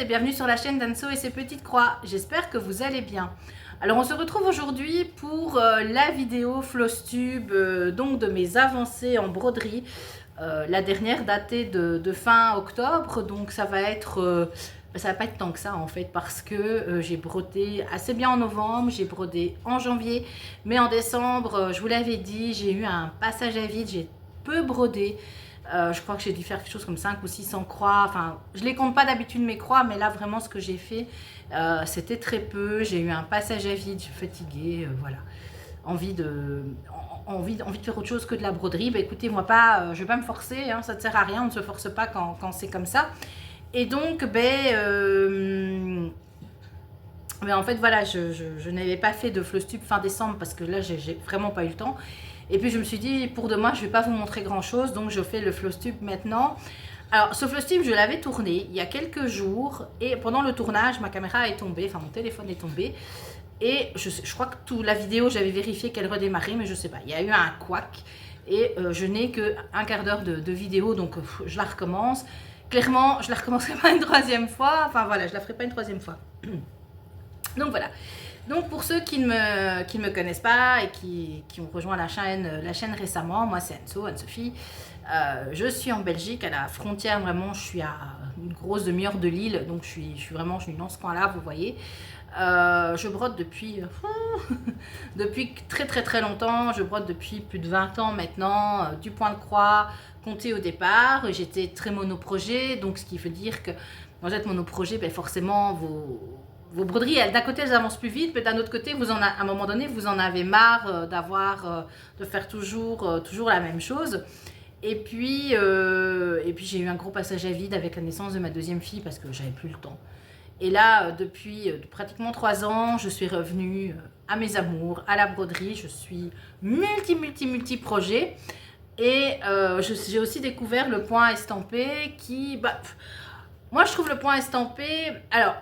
et bienvenue sur la chaîne d'Anso et ses petites croix. J'espère que vous allez bien. Alors on se retrouve aujourd'hui pour la vidéo Flosstube donc de mes avancées en broderie. La dernière datée de fin octobre, donc ça va être... ça va pas être tant que ça en fait parce que j'ai brodé assez bien en novembre, j'ai brodé en janvier, mais en décembre, je vous l'avais dit, j'ai eu un passage à vide, j'ai peu brodé. Je crois que j'ai dû faire quelque chose comme 5 ou 600 croix. Enfin, je les compte pas d'habitude mes croix, mais là vraiment ce que j'ai fait, c'était très peu. J'ai eu un passage à vide, je suis fatiguée, voilà. Envie de faire autre chose que de la broderie. Bah écoutez, moi pas, je vais pas me forcer, hein, ça ne sert à rien, on ne se force pas quand c'est comme ça. Et donc, en fait, voilà, je n'avais pas fait de Flosstube fin décembre parce que là, j'ai vraiment pas eu le temps. Et puis, je me suis dit, pour demain, je ne vais pas vous montrer grand-chose, donc je fais le Flosstube maintenant. Alors, ce Flosstube, je l'avais tourné il y a quelques jours et pendant le tournage, ma caméra est tombée, enfin, mon téléphone est tombé. Et je crois que toute la vidéo, j'avais vérifié qu'elle redémarrait, mais je ne sais pas. Il y a eu un couac et je n'ai qu'un quart d'heure de vidéo, donc je la recommence. Clairement, je ne la recommencerai pas une troisième fois. Enfin, voilà, je ne la ferai pas une troisième fois. Donc voilà. Donc pour ceux qui ne me connaissent pas et qui ont rejoint la chaîne récemment, moi c'est Anso, Anne-Sophie. Je suis en Belgique, à la frontière vraiment, je suis à une grosse demi-heure de Lille, donc je suis dans ce coin-là, vous voyez. Je brode depuis très très très longtemps, je brode depuis plus de 20 ans maintenant, du point de croix, compté au départ. J'étais très monoprojet, donc ce qui veut dire que quand vous êtes monoprojet, ben forcément vos broderies, d'un côté elles avancent plus vite, mais d'un autre côté, à un moment donné, vous en avez marre de faire toujours la même chose. Et puis j'ai eu un gros passage à vide avec la naissance de ma deuxième fille parce que j'avais plus le temps. Et là, depuis pratiquement 3 ans, je suis revenue à mes amours, à la broderie. Je suis multi projet. Et j'ai aussi découvert le point estampé qui... moi, je trouve le point estampé... Alors,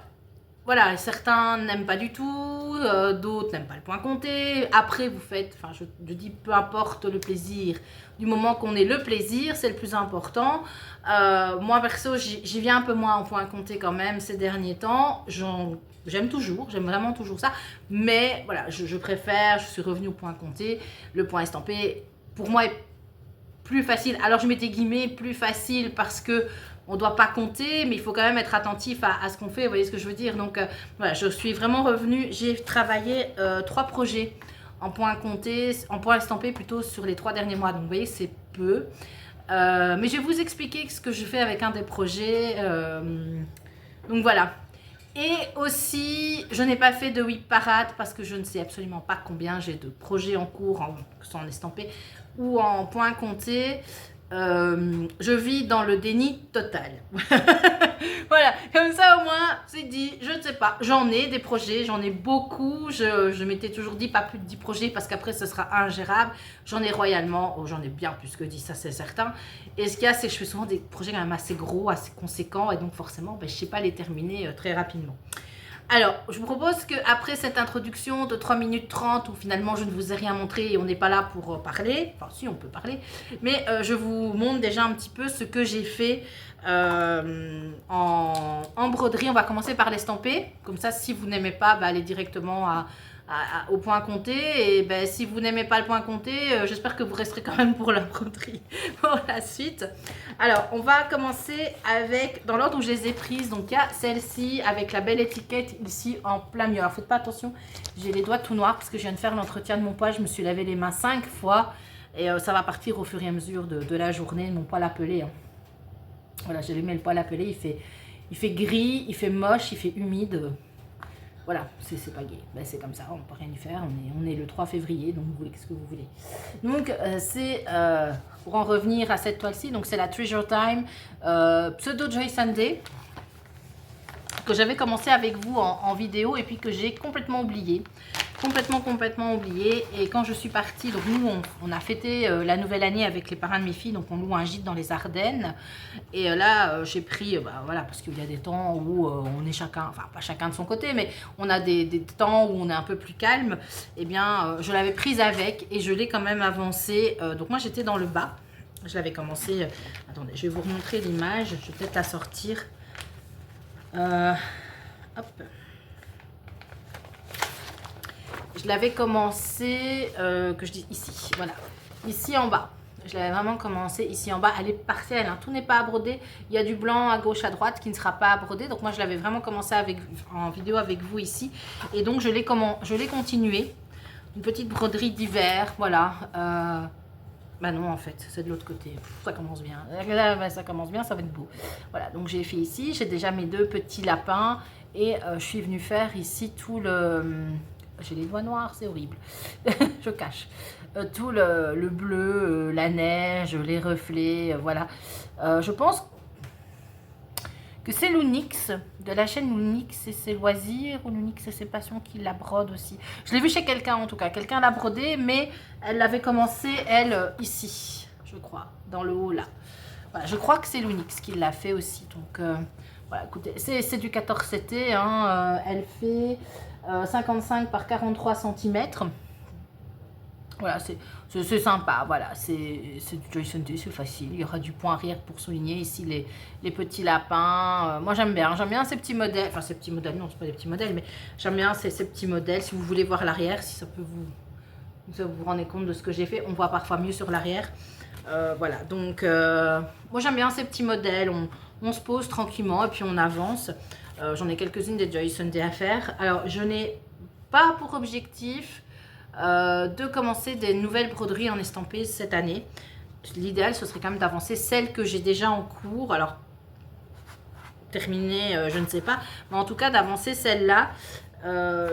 voilà, certains n'aiment pas du tout, d'autres n'aiment pas le point compté. Après, vous faites, enfin, je dis peu importe le plaisir. Du moment qu'on ait le plaisir, c'est le plus important. Moi, perso, j'y viens un peu moins en point compté quand même ces derniers temps. J'aime vraiment toujours ça. Mais voilà, je préfère, je suis revenue au point compté. Le point estampé, pour moi, est plus facile. Alors, je mets des guillemets, plus facile parce que on ne doit pas compter, mais il faut quand même être attentif à ce qu'on fait, vous voyez ce que je veux dire. Donc voilà, je suis vraiment revenue, j'ai travaillé 3 projets en point compté, en point estampé plutôt sur les 3 derniers mois, donc vous voyez c'est peu. Mais je vais vous expliquer ce que je fais avec un des projets, donc voilà. Et aussi, je n'ai pas fait de whip parade parce que je ne sais absolument pas combien j'ai de projets en cours, que ce soit en estampé ou en point compté. Je vis dans le déni total. Voilà, comme ça au moins c'est dit, je ne sais pas, j'en ai des projets, j'en ai beaucoup, je m'étais toujours dit pas plus de 10 projets parce qu'après ce sera ingérable. J'en ai royalement, j'en ai bien plus que 10, ça c'est certain. Et ce qu'il y a, c'est que je fais souvent des projets quand même assez gros, assez conséquents et donc forcément je ne sais pas les terminer très rapidement. Alors, je vous propose qu'après cette introduction de 3 minutes 30 où finalement je ne vous ai rien montré et on n'est pas là pour parler, enfin si on peut parler, mais je vous montre déjà un petit peu ce que j'ai fait en broderie. On va commencer par l'estampé, comme ça si vous n'aimez pas, allez directement au point compté et si vous n'aimez pas le point compté, j'espère que vous resterez quand même pour la broderie pour la suite. Alors on va commencer avec dans l'ordre où je les ai prises, donc il y a celle-ci avec la belle étiquette ici en plein milieu. Alors faites pas attention, j'ai les doigts tout noirs parce que je viens de faire l'entretien de mon poil, je me suis lavé les mains 5 fois et ça va partir au fur et à mesure de la journée, mon poil à peler, hein. Voilà, j'ai allumé le poil à peler, il fait gris, il fait moche, il fait humide. Voilà, c'est pas gai, c'est comme ça, on ne peut rien y faire, on est le 3 février, donc vous voulez qu'est-ce que vous voulez. Donc c'est, pour en revenir à cette toile-ci, donc c'est la Treasure Time Pseudo Joy Sunday, que j'avais commencé avec vous en vidéo et puis que j'ai complètement oublié. Complètement oublié. Et quand je suis partie, donc nous on a fêté la nouvelle année avec les parrains de mes filles, donc on loue un gîte dans les Ardennes. Et là j'ai pris, voilà, parce qu'il y a des temps où on est chacun, enfin pas chacun de son côté, mais on a des temps où on est un peu plus calme. Et bien je l'avais prise avec et je l'ai quand même avancée. Donc moi j'étais dans le bas, je l'avais commencé, attendez, je vais vous remontrer l'image, je vais peut-être la sortir. Hop. Je l'avais commencé, que je dis ici, voilà, ici en bas. Je l'avais vraiment commencé ici en bas. Elle est partielle, hein. Tout n'est pas à broder. Il y a du blanc à gauche, à droite qui ne sera pas à broder. Donc moi, je l'avais vraiment commencé en vidéo avec vous ici. Et donc, je l'ai continué. Une petite broderie d'hiver, voilà. Bah non, en fait, c'est de l'autre côté. Pff, ça commence bien. Ça commence bien, ça va être beau. Voilà, donc j'ai fait ici. J'ai déjà mes 2 petits lapins. Et je suis venue faire ici tout le... J'ai les doigts noirs, c'est horrible. Je cache. Tout le bleu, la neige, les reflets, voilà. Je pense que c'est Lunix, de la chaîne Lunix et ses loisirs, ou Lunix et ses passions, qui la brode aussi. Je l'ai vu chez quelqu'un en tout cas. Quelqu'un l'a brodé, mais elle l'avait commencé, elle, ici, je crois, dans le haut là. Voilà, je crois que c'est Lunix qui l'a fait aussi. Donc, voilà, écoutez, c'est du 14 CT, hein, elle fait 55 par 43 cm. Voilà, c'est sympa, voilà, c'est du Joyce & c'est facile. Il y aura du point arrière pour souligner ici les petits lapins. Moi j'aime bien ces petits modèles, enfin ces petits modèles, non c'est pas des petits modèles, mais j'aime bien ces petits modèles. Si vous voulez voir l'arrière, si ça peut vous rendez compte de ce que j'ai fait, on voit parfois mieux sur l'arrière. Voilà, donc moi j'aime bien ces petits modèles, on se pose tranquillement et puis on avance. J'en ai quelques-unes des Joyce & à faire. Alors je n'ai pas pour objectif de commencer des nouvelles broderies en estampé cette année. L'idéal ce serait quand même d'avancer celles que j'ai déjà en cours. Alors terminer, je ne sais pas, mais en tout cas d'avancer celle-là.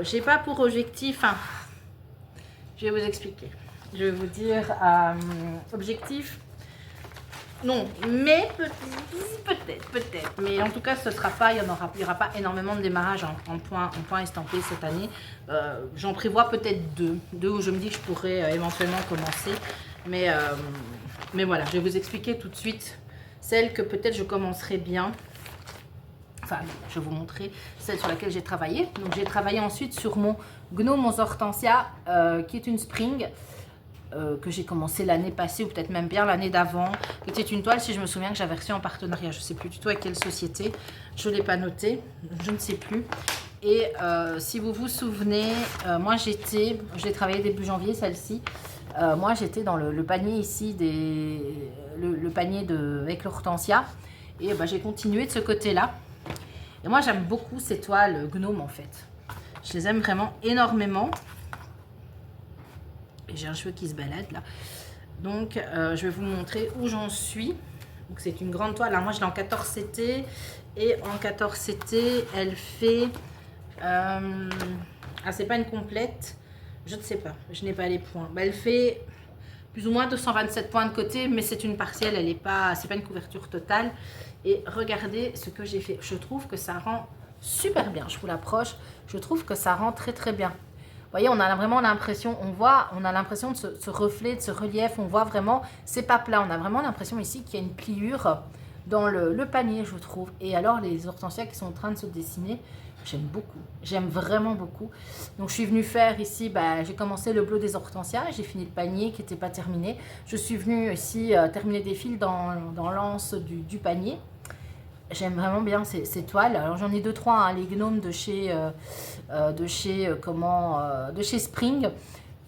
J'ai pas pour objectif, hein, je vais vous expliquer, je vais vous dire objectif. Non, mais peut-être. Mais en tout cas, ce sera pas, il y aura pas énormément de démarrage en point estampé cette année. J'en prévois peut-être deux où je me dis que je pourrais éventuellement commencer. Mais voilà, je vais vous expliquer tout de suite celle que peut-être je commencerai bien. Enfin, je vais vous montrer celle sur laquelle j'ai travaillé. Donc, j'ai travaillé ensuite sur mon Gnome aux Hortensia, qui est une spring. Que j'ai commencé l'année passée ou peut-être même bien l'année d'avant, qui était une toile, si je me souviens, que j'avais reçue en partenariat, je ne sais plus du tout avec quelle société, je ne l'ai pas noté, je ne sais plus. Et si vous vous souvenez, moi j'ai travaillé début janvier, celle-ci, moi j'étais dans le panier ici, le panier avec l'hortensia, et j'ai continué de ce côté-là. Et moi j'aime beaucoup ces toiles Gnome en fait, je les aime vraiment énormément. J'ai un cheveu qui se balade là. Donc, je vais vous montrer où j'en suis. Donc, c'est une grande toile. Alors, moi, je l'ai en 14 CT. Et en 14 CT, elle fait... ah, c'est pas une complète. Je ne sais pas. Je n'ai pas les points. Elle fait plus ou moins 227 points de côté. Mais c'est une partielle. Elle n'est pas... C'est pas une couverture totale. Et regardez ce que j'ai fait. Je trouve que ça rend super bien. Je vous l'approche. Je trouve que ça rend très, très bien. Vous voyez, on a vraiment l'impression, on a l'impression de ce reflet, de ce relief, on voit vraiment, c'est pas plat, on a vraiment l'impression ici qu'il y a une pliure dans le panier, je trouve. Et alors, les hortensias qui sont en train de se dessiner, j'aime beaucoup, j'aime vraiment beaucoup. Donc, je suis venue faire ici, j'ai commencé le bleu des hortensias, j'ai fini le panier qui n'était pas terminé. Je suis venue ici terminer des fils dans l'anse du panier. J'aime vraiment bien ces toiles. Alors j'en ai 2-3, hein, les gnomes de chez Spring.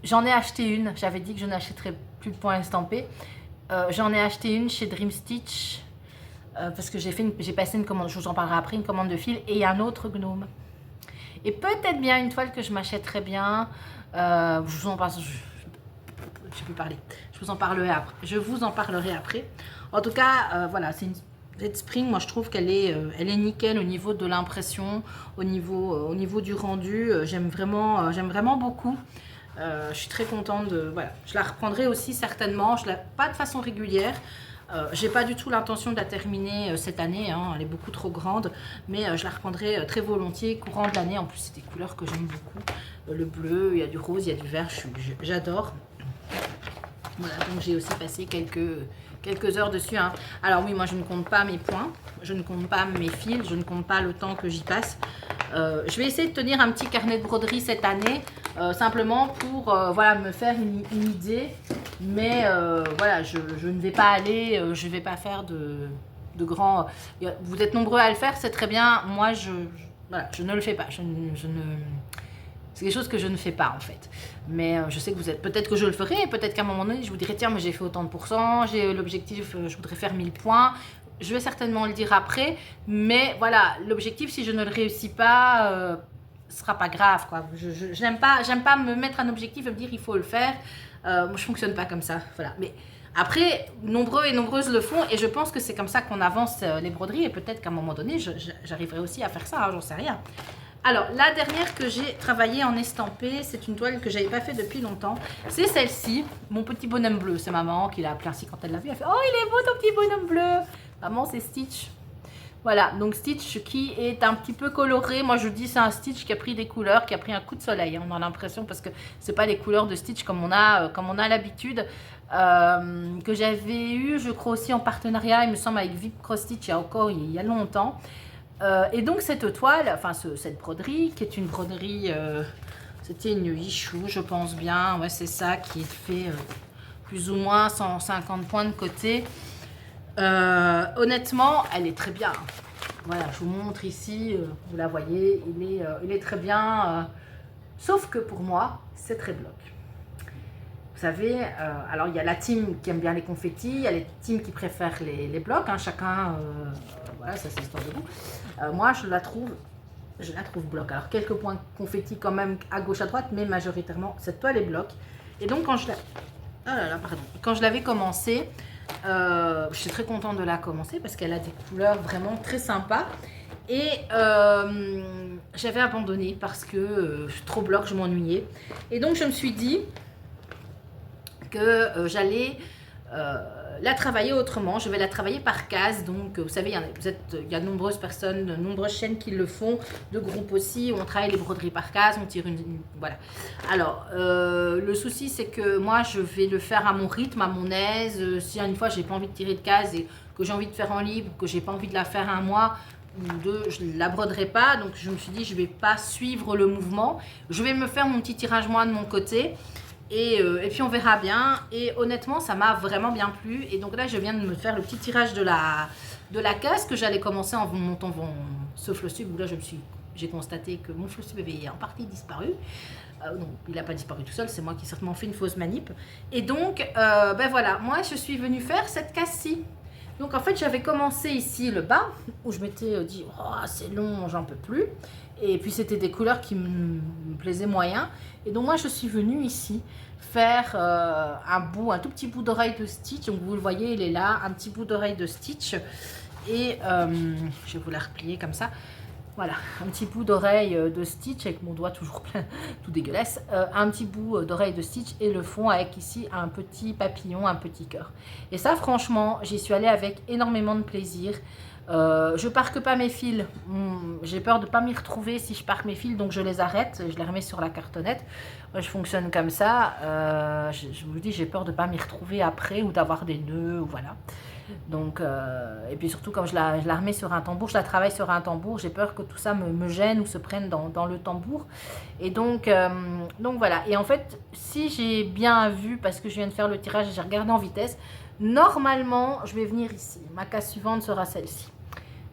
J'en ai acheté une. J'avais dit que je n'achèterais plus de points estampés. J'en ai acheté une chez Dream Stitch parce que j'ai passé une commande. Je vous en parlerai après, une commande de fil et un autre gnome. Et peut-être bien une toile que je m'achèterais bien. Je vous en parle. Je peux parler. Je vous en parlerai après. En tout cas, voilà, c'est une. Cette spring, moi je trouve qu'elle est nickel au niveau de l'impression, au niveau du rendu. J'aime vraiment beaucoup. Je suis très contente de. Voilà, je la reprendrai aussi certainement. Pas de façon régulière. J'ai pas du tout l'intention de la terminer cette année. Hein, elle est beaucoup trop grande, mais je la reprendrai très volontiers courant de l'année. En plus, c'est des couleurs que j'aime beaucoup. Le bleu, il y a du rose, il y a du vert. J'adore. Voilà, donc j'ai aussi passé quelques heures dessus. Hein. Alors oui, moi je ne compte pas mes points, je ne compte pas mes fils, je ne compte pas le temps que j'y passe. Je vais essayer de tenir un petit carnet de broderie cette année, simplement pour voilà, me faire une idée. Mais voilà, je ne vais pas aller, je ne vais pas faire de... de grands... Vous êtes nombreux à le faire, c'est très bien. Moi, voilà, je ne le fais pas. Je ne... C'est quelque chose que je ne fais pas en fait. Mais je sais que vous êtes... Peut-être que je le ferai, peut-être qu'à un moment donné, je vous dirai, tiens, mais j'ai fait autant de pourcents, j'ai l'objectif, je voudrais faire 1000 points. Je vais certainement le dire après. Mais voilà, l'objectif, si je ne le réussis pas, ce sera pas grave, quoi. J'aime pas me mettre un objectif et me dire, il faut le faire. Moi, je fonctionne pas comme ça. Voilà. Mais après, nombreux et nombreuses le font. Et je pense que c'est comme ça qu'on avance les broderies. Et peut-être qu'à un moment donné, j'arriverai aussi à faire ça, hein, j'en sais rien. Alors, la dernière que j'ai travaillée en estampé, c'est une toile que j'avais pas fait depuis longtemps. C'est celle-ci, mon petit bonhomme bleu. C'est maman qui l'a appelé ainsi quand elle l'a vu. Elle fait, oh, il est beau ton petit bonhomme bleu. Maman, c'est Stitch. Voilà, donc Stitch qui est un petit peu coloré. Moi, je dis c'est un Stitch qui a pris des couleurs, qui a pris un coup de soleil. On a l'impression parce que c'est pas les couleurs de Stitch comme on a l'habitude. Que j'avais eu, je crois aussi en partenariat, il me semble, avec Vip Cross Stitch il y a longtemps. Et donc cette toile, enfin cette broderie, qui est une broderie, c'était une Yichou, je pense bien, ouais c'est ça, qui est fait plus ou moins 150 points de côté. Honnêtement, elle est très bien. Voilà, je vous montre ici, vous la voyez, il est très bien, sauf que pour moi, c'est très bloc. Vous savez, alors il y a la team qui aime bien les confettis, il y a les teams qui préfèrent les blocs, hein, chacun, voilà, ça c'est l'histoire de vous. Moi, je la trouve bloc. Alors, quelques points confettis quand même à gauche, à droite, mais majoritairement, cette toile est bloc. Et donc, quand je l'avais commencé, je suis très contente de la commencer parce qu'elle a des couleurs vraiment très sympas. Et j'avais abandonné parce que je suis trop bloc, je m'ennuyais. Et donc, je me suis dit que j'allais... la travailler autrement, je vais la travailler par case. Donc vous savez, il y a de nombreuses personnes, de nombreuses chaînes qui le font, de groupes aussi, où on travaille les broderies par case, on tire voilà. Alors le souci c'est que moi je vais le faire à mon rythme, à mon aise. Si une fois j'ai pas envie de tirer de case et que j'ai envie de faire en libre, que j'ai pas envie de la faire un mois ou deux, je ne la broderai pas. Donc je me suis dit je vais pas suivre le mouvement, je vais me faire mon petit tirage moi de mon côté. Et puis on verra bien. Et honnêtement, ça m'a vraiment bien plu. Et donc là, je viens de me faire le petit tirage de la case que j'allais commencer en montant ce flosstube. Où là, j'ai constaté que mon flosstube avait en partie disparu. Non, il n'a pas disparu tout seul. C'est moi qui ai certainement fait une fausse manip. Et donc, ben voilà, moi, je suis venue faire cette case-ci. Donc en fait, j'avais commencé ici le bas, où je m'étais dit, oh, c'est long, j'en peux plus. Et puis c'était des couleurs qui me plaisaient moyen. Et donc moi, je suis venue ici faire un tout petit bout d'oreille de Stitch. Donc vous le voyez, il est là, un petit bout d'oreille de Stitch. Et je vais vous la replier comme ça. Voilà, un petit bout d'oreille de Stitch avec mon doigt toujours plein, tout dégueulasse. Un petit bout d'oreille de Stitch et le fond avec ici un petit papillon, un petit cœur. Et ça, franchement, j'y suis allée avec énormément de plaisir. Je parque pas mes fils. J'ai peur de ne pas m'y retrouver si je parque mes fils, donc je les arrête, je les remets sur la cartonnette. Moi, je fonctionne comme ça. Je vous dis, j'ai peur de ne pas m'y retrouver après ou d'avoir des nœuds, voilà. Donc, et puis surtout, quand je la remets sur un tambour, je la travaille sur un tambour, j'ai peur que tout ça me gêne ou se prenne dans le tambour. Et donc voilà. Et en fait, si j'ai bien vu, parce que je viens de faire le tirage et j'ai regardé en vitesse, normalement, je vais venir ici. Ma case suivante sera celle-ci.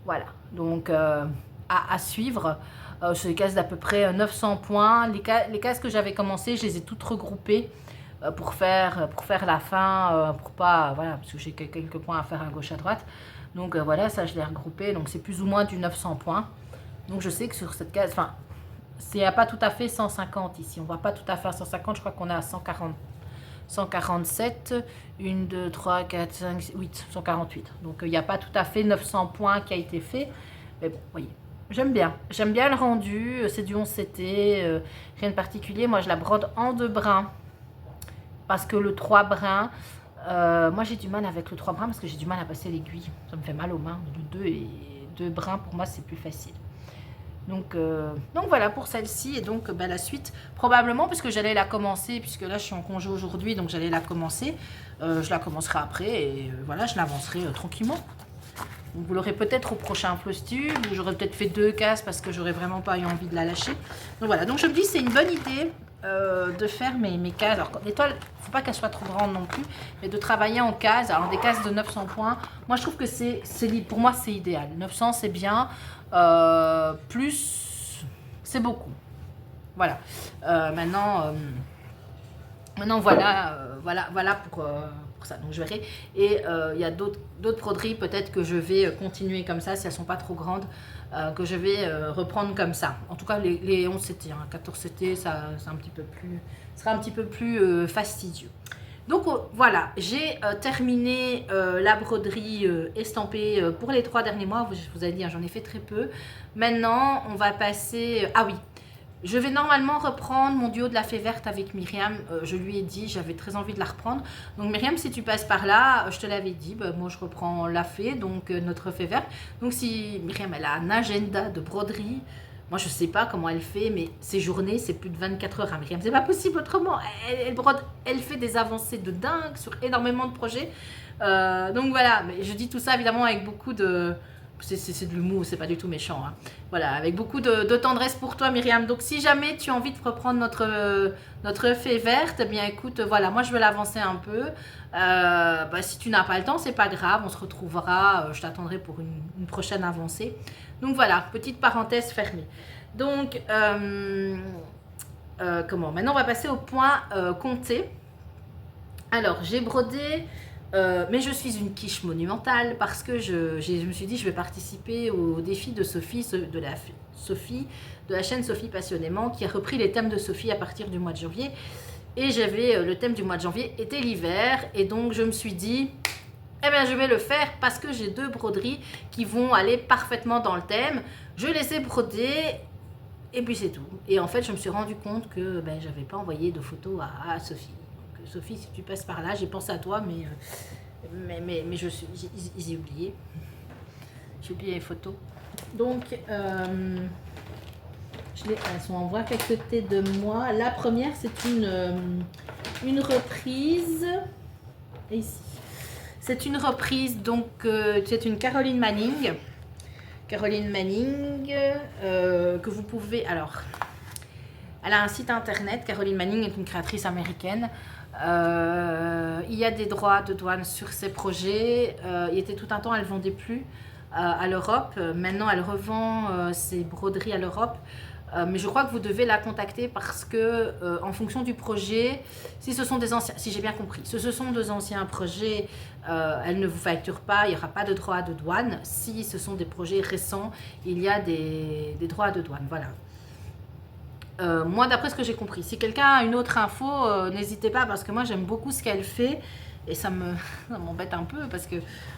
Voilà. Donc, à suivre. C'est des cases d'à peu près 900 points. Les cases que j'avais commencé, je les ai toutes regroupées. Pour faire la fin, pour pas, voilà, parce que j'ai quelques points à faire à gauche à droite. Donc voilà, ça je l'ai regroupé, donc c'est plus ou moins du 900 points. Donc je sais que sur cette case, enfin, c'est pas tout à fait 150 ici, on va pas tout à fait à 150, je crois qu'on est à 147, 1, 2, 3, 4, 5, 8, 148. Donc il n'y a pas tout à fait 900 points qui a été fait, mais bon, vous voyez. J'aime bien le rendu, c'est du 11CT, rien de particulier. Moi je la brode en 2 brins. Parce que le 3 brins, moi j'ai du mal avec le 3 brins parce que j'ai du mal à passer l'aiguille. Ça me fait mal aux mains. Le 2 brins, pour moi, c'est plus facile. Donc voilà pour celle-ci. Et donc la suite, probablement, puisque j'allais la commencer, puisque là je suis en congé aujourd'hui, donc j'allais la commencer. Je la commencerai après et voilà, je l'avancerai tranquillement. Donc vous l'aurez peut-être au prochain flosstube, ou j'aurais peut-être fait 2 cases parce que j'aurais vraiment pas eu envie de la lâcher. Donc voilà, donc je me dis c'est une bonne idée de faire mes cases. Alors, l'étoile, il ne faut pas qu'elle soit trop grande non plus, mais de travailler en cases. Alors, des cases de 900 points, moi, je trouve que pour moi, c'est idéal. 900, c'est bien. Plus, c'est beaucoup. Voilà. Maintenant, voilà pour ça. Donc, je verrai. Et il y a d'autres broderies, peut-être que je vais continuer comme ça, si elles ne sont pas trop grandes, que je vais reprendre comme ça. En tout cas, les 11 CT, 14 CT, ça sera un petit peu plus fastidieux. Donc voilà, j'ai terminé la broderie estampée pour les 3 derniers mois. Je vous ai dit, j'en ai fait très peu. Maintenant, on va passer... ah oui, je vais normalement reprendre mon duo de la fée verte avec Myriam. Je lui ai dit, j'avais très envie de la reprendre. Donc Myriam, si tu passes par là, je te l'avais dit, moi je reprends la fée, donc notre fée verte. Donc si Myriam, elle a un agenda de broderie, moi je sais pas comment elle fait, mais ses journées, c'est plus de 24 heures. Hein, Myriam, c'est pas possible autrement. Elle brode, elle fait des avancées de dingue sur énormément de projets. Donc voilà, mais je dis tout ça évidemment avec beaucoup de... C'est de l'humour, c'est pas du tout méchant. Hein. Voilà, avec beaucoup de tendresse pour toi, Myriam. Donc, si jamais tu as envie de reprendre notre fée verte, eh bien, écoute, voilà, moi, je vais l'avancer un peu. Si tu n'as pas le temps, c'est pas grave, on se retrouvera. Je t'attendrai pour une prochaine avancée. Donc, voilà, petite parenthèse fermée. Donc, maintenant, on va passer au point compté. Alors, j'ai brodé... mais je suis une quiche monumentale parce que je me suis dit je vais participer au défi de Sophie, de la chaîne Sophie Passionnément, qui a repris les thèmes de Sophie à partir du mois de janvier. Et j'avais le thème du mois de janvier était l'hiver, et donc je me suis dit eh bien je vais le faire parce que j'ai 2 broderies qui vont aller parfaitement dans le thème. Je les ai brodées et puis c'est tout. Et en fait je me suis rendu compte que j'avais pas envoyé de photos à Sophie. Sophie, si tu passes par là, j'ai pensé à toi, mais j'ai oublié. J'ai oublié les photos. Donc, elles sont en vrai à côté de moi. La première, c'est une reprise. Ici. C'est une reprise, donc, c'est une Caroline Manning. Caroline Manning, que vous pouvez... Alors, elle a un site internet. Caroline Manning est une créatrice américaine. Il y a des droits de douane sur ces projets. Il y était tout un temps, elle ne vendait plus à l'Europe. Maintenant, elle revend ses broderies à l'Europe. Mais je crois que vous devez la contacter parce que, en fonction du projet, si ce sont des anciens, si j'ai bien compris, si ce sont des anciens projets, elle ne vous facture pas, il n'y aura pas de droits de douane. Si ce sont des projets récents, il y a des droits de douane. Voilà. Moi, d'après ce que j'ai compris, si quelqu'un a une autre info, n'hésitez pas, parce que moi j'aime beaucoup ce qu'elle fait et ça m'embête un peu parce que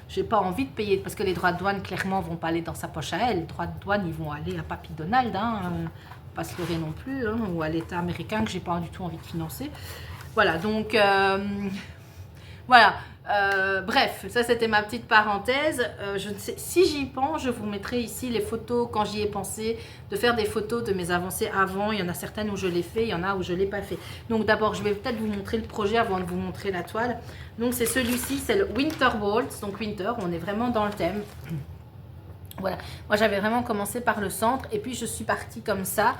j'ai pas envie de payer, parce que les droits de douane clairement vont pas aller dans sa poche à elle. Les droits de douane, ils vont aller à Papy Donald, pas se leurrer non plus, ou à l'État américain que j'ai pas du tout envie de financer. Voilà, donc voilà. Bref, ça c'était ma petite parenthèse. Je ne sais, si j'y pense, je vous mettrai ici les photos quand j'y ai pensé, de faire des photos de mes avancées avant. Il y en a certaines où je l'ai fait, il y en a où je ne l'ai pas fait. Donc d'abord, je vais peut-être vous montrer le projet avant de vous montrer la toile. Donc c'est celui-ci, c'est le Winter Waltz. Donc Winter, on est vraiment dans le thème. Voilà, moi j'avais vraiment commencé par le centre et puis je suis partie comme ça.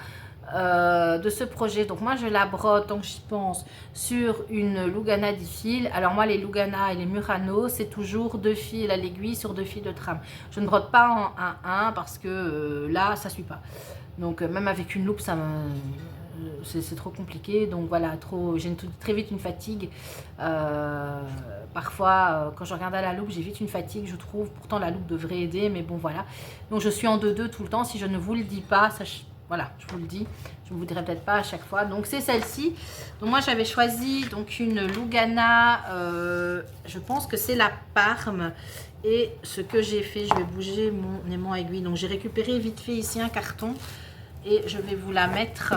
De ce projet. Donc moi je la brode, donc j'y pense, sur une Lugana 10 fils. Alors moi les Lugana et les Murano, c'est toujours 2 fils à l'aiguille sur 2 fils de trame. Je ne brode pas en 1-1 parce que là ça suit pas. Donc même avec une loupe c'est trop compliqué. Donc voilà, j'ai très vite une fatigue. Parfois quand je regarde à la loupe, j'ai vite une fatigue, je trouve. Pourtant la loupe devrait aider, mais bon voilà. Donc je suis en 2-2 tout le temps. Si je ne vous le dis pas, voilà, je vous le dis, je ne vous dirai peut-être pas à chaque fois. Donc c'est celle-ci. Donc moi j'avais choisi donc une Lugana, je pense que c'est la Parme. Et ce que j'ai fait, je vais bouger mon aimant aiguille. Donc j'ai récupéré vite fait ici un carton et je vais vous la mettre.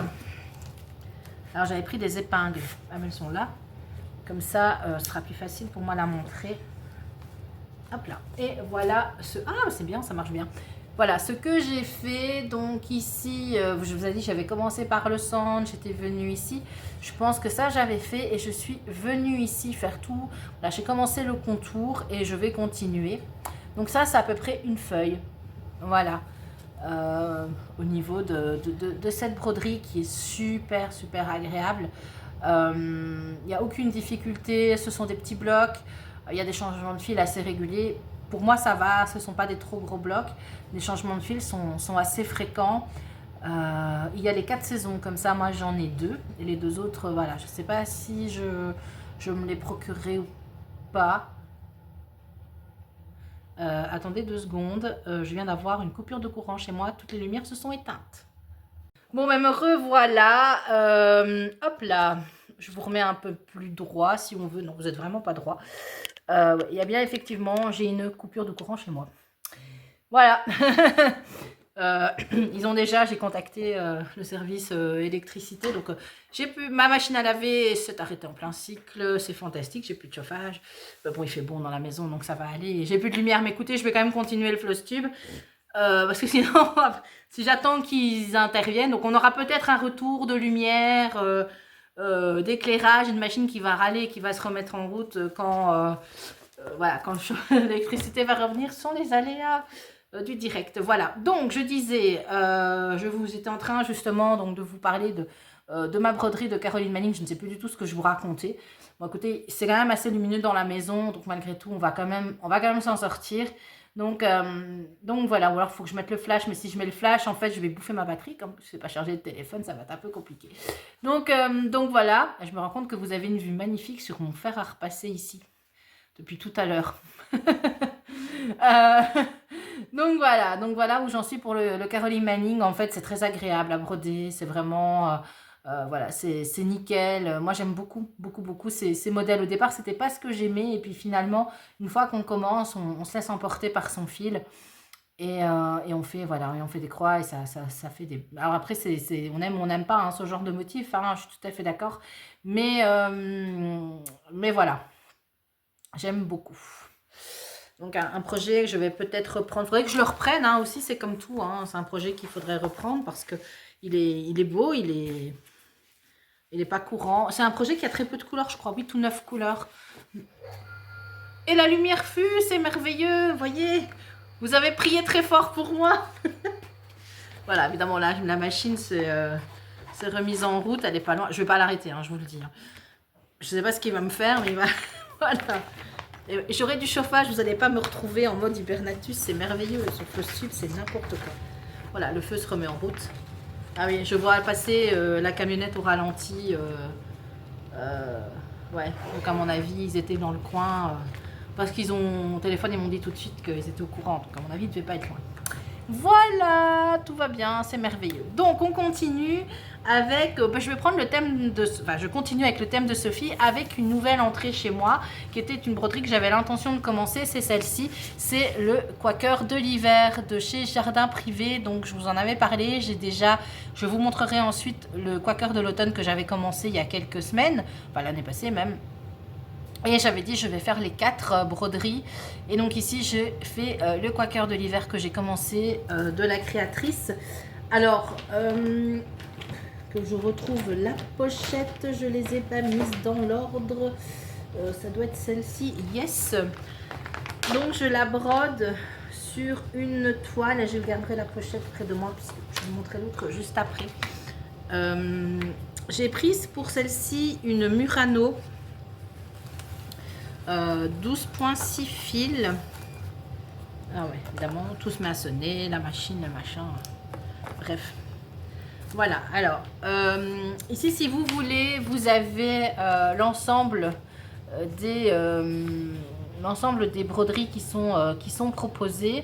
Alors j'avais pris des épingles, elles sont là. Comme ça, ce sera plus facile pour moi de la montrer. Hop là. Et voilà ah c'est bien, ça marche bien. Voilà ce que j'ai fait. Donc ici, je vous ai dit, j'avais commencé par le centre, j'étais venue ici. Je pense que ça, j'avais fait et je suis venue ici faire tout. Là, j'ai commencé le contour et je vais continuer. Donc ça, c'est à peu près une feuille. Voilà. au niveau de cette broderie qui est super super agréable. Il n'y a aucune difficulté, ce sont des petits blocs, il y a des changements de fil assez réguliers. Pour moi ça va, ce ne sont pas des trop gros blocs, les changements de fil sont assez fréquents. Il y a les 4 saisons, comme ça moi j'en ai 2, et les 2 autres, voilà, je ne sais pas si je me les procurerai ou pas. Attendez 2 secondes, je viens d'avoir une coupure de courant chez moi, toutes les lumières se sont éteintes. Bon, ben me revoilà. Hop là, je vous remets un peu plus droit si on veut. Non, vous n'êtes vraiment pas droit. Il y a bien effectivement, j'ai une coupure de courant chez moi. Voilà. Ils ont déjà, j'ai contacté le service électricité. Donc, ma machine à laver s'est arrêtée en plein cycle. C'est fantastique, j'ai plus de chauffage. Bon, il fait bon dans la maison, donc ça va aller. J'ai plus de lumière, mais écoutez, je vais quand même continuer le floss tube. Parce que sinon, si j'attends qu'ils interviennent, donc on aura peut-être un retour de lumière, d'éclairage, une machine qui va râler, qui va se remettre en route quand, voilà, quand l'électricité va revenir. Ce sont les aléas du direct. Voilà, donc je disais, je vous étais en train justement donc, de vous parler de ma broderie de Caroline Manning. Je ne sais plus du tout ce que je vous racontais. Bon, écoutez, c'est quand même assez lumineux dans la maison, donc malgré tout, on va quand même s'en sortir. Donc voilà, ou alors il faut que je mette le flash, mais si je mets le flash, en fait, je vais bouffer ma batterie. Comme je ne sais pas charger le téléphone, ça va être un peu compliqué. Donc voilà, je me rends compte que vous avez une vue magnifique sur mon fer à repasser ici, depuis tout à l'heure. Donc voilà où j'en suis pour le Caroline Manning. En fait, c'est très agréable à broder, c'est vraiment... voilà, c'est nickel. Moi, j'aime beaucoup ces modèles. Au départ, c'était pas ce que j'aimais. Et puis finalement, une fois qu'on commence, on se laisse emporter par son fil. Et on fait, voilà, et on fait des croix et ça fait des... Alors après, on aime ou on n'aime pas hein, ce genre de motif. Hein, je suis tout à fait d'accord. Mais voilà, j'aime beaucoup. Donc un projet que je vais peut-être reprendre. Il faudrait que je le reprenne hein, aussi, c'est comme tout. Hein, c'est un projet qu'il faudrait reprendre parce que il est beau, il est pas courant. C'est un projet qui a très peu de couleurs, je crois, 8 ou 9 couleurs. Et la lumière fut, c'est merveilleux, vous voyez. Vous avez prié très fort pour moi. Voilà, évidemment, là, la machine s'est remise en route, elle est pas loin. Je vais pas l'arrêter, hein, je vous le dis. Je sais pas ce qu'il va me faire, mais il va... voilà. J'aurai du chauffage, vous n'allez pas me retrouver en mode hibernatus, c'est merveilleux. Sur floss tube, c'est n'importe quoi. Voilà, le feu se remet en route. Ah oui, je vois passer la camionnette au ralenti. Ouais, donc à mon avis, ils étaient dans le coin. Parce qu'ils ont... Au téléphone, ils m'ont dit tout de suite qu'ils étaient au courant. Donc à mon avis, ils ne devaient pas être loin. Voilà, tout va bien, c'est merveilleux. Donc on continue avec, je vais prendre le thème de, enfin je continue avec le thème de Sophie avec une nouvelle entrée chez moi qui était une broderie que j'avais l'intention de commencer, c'est celle-ci, c'est le Quaker de l'hiver de chez Jardin Privé. Donc je vous en avais parlé, je vous montrerai ensuite le Quaker de l'automne que j'avais commencé il y a quelques semaines, enfin l'année passée même. Et j'avais dit je vais faire les 4 broderies. Et donc ici je fais le Quaker de l'hiver que j'ai commencé de la créatrice. Alors que je retrouve la pochette, je les ai pas mises dans l'ordre. Ça doit être celle-ci, yes. Donc je la brode sur une toile. Je garderai la pochette près de moi puisque je vais vous montrer l'autre juste après. J'ai prise pour celle-ci une Murano. 12.6 fils. Ah ouais, évidemment, tout se met à sonner, la machine, le machin. Bref. Voilà, alors, ici, si vous voulez, vous avez l'ensemble des broderies qui sont proposées.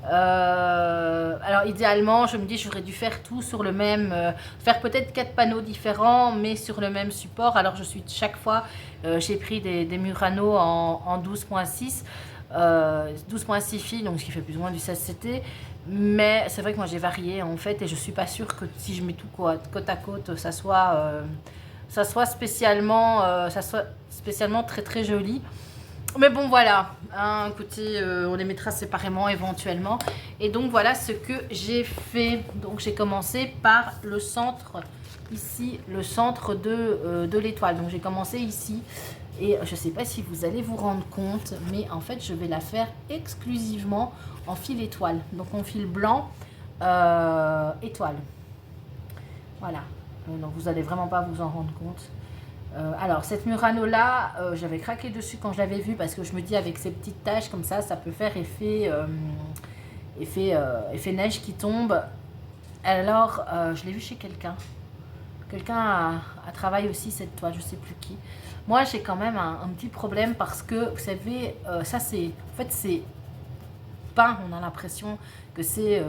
Alors idéalement je me dis j'aurais dû faire tout sur le même, faire peut-être 4 panneaux différents mais sur le même support. Alors je suis chaque fois j'ai pris des Murano en 12.6 12.6 fils, donc ce qui fait plus ou moins du 16CT, mais c'est vrai que moi j'ai varié en fait et je suis pas sûre que si je mets tout côte à côte ça soit spécialement très très joli. Mais bon voilà, hein, écoutez, on les mettra séparément éventuellement. Et donc voilà ce que j'ai fait. Donc j'ai commencé par le centre, ici, le centre de l'étoile. Donc j'ai commencé ici. Et je ne sais pas si vous allez vous rendre compte, mais en fait je vais la faire exclusivement en fil étoile. Donc en fil blanc, étoile. Voilà, donc vous n'allez vraiment pas vous en rendre compte. Alors cette Murano là, j'avais craqué dessus quand je l'avais vue parce que je me dis avec ces petites taches comme ça peut faire effet neige qui tombe. Alors je l'ai vue chez quelqu'un. Quelqu'un a travaillé aussi cette toile, je sais plus qui. Moi j'ai quand même un petit problème parce que vous savez, ça c'est, en fait c'est peint, on a l'impression que c'est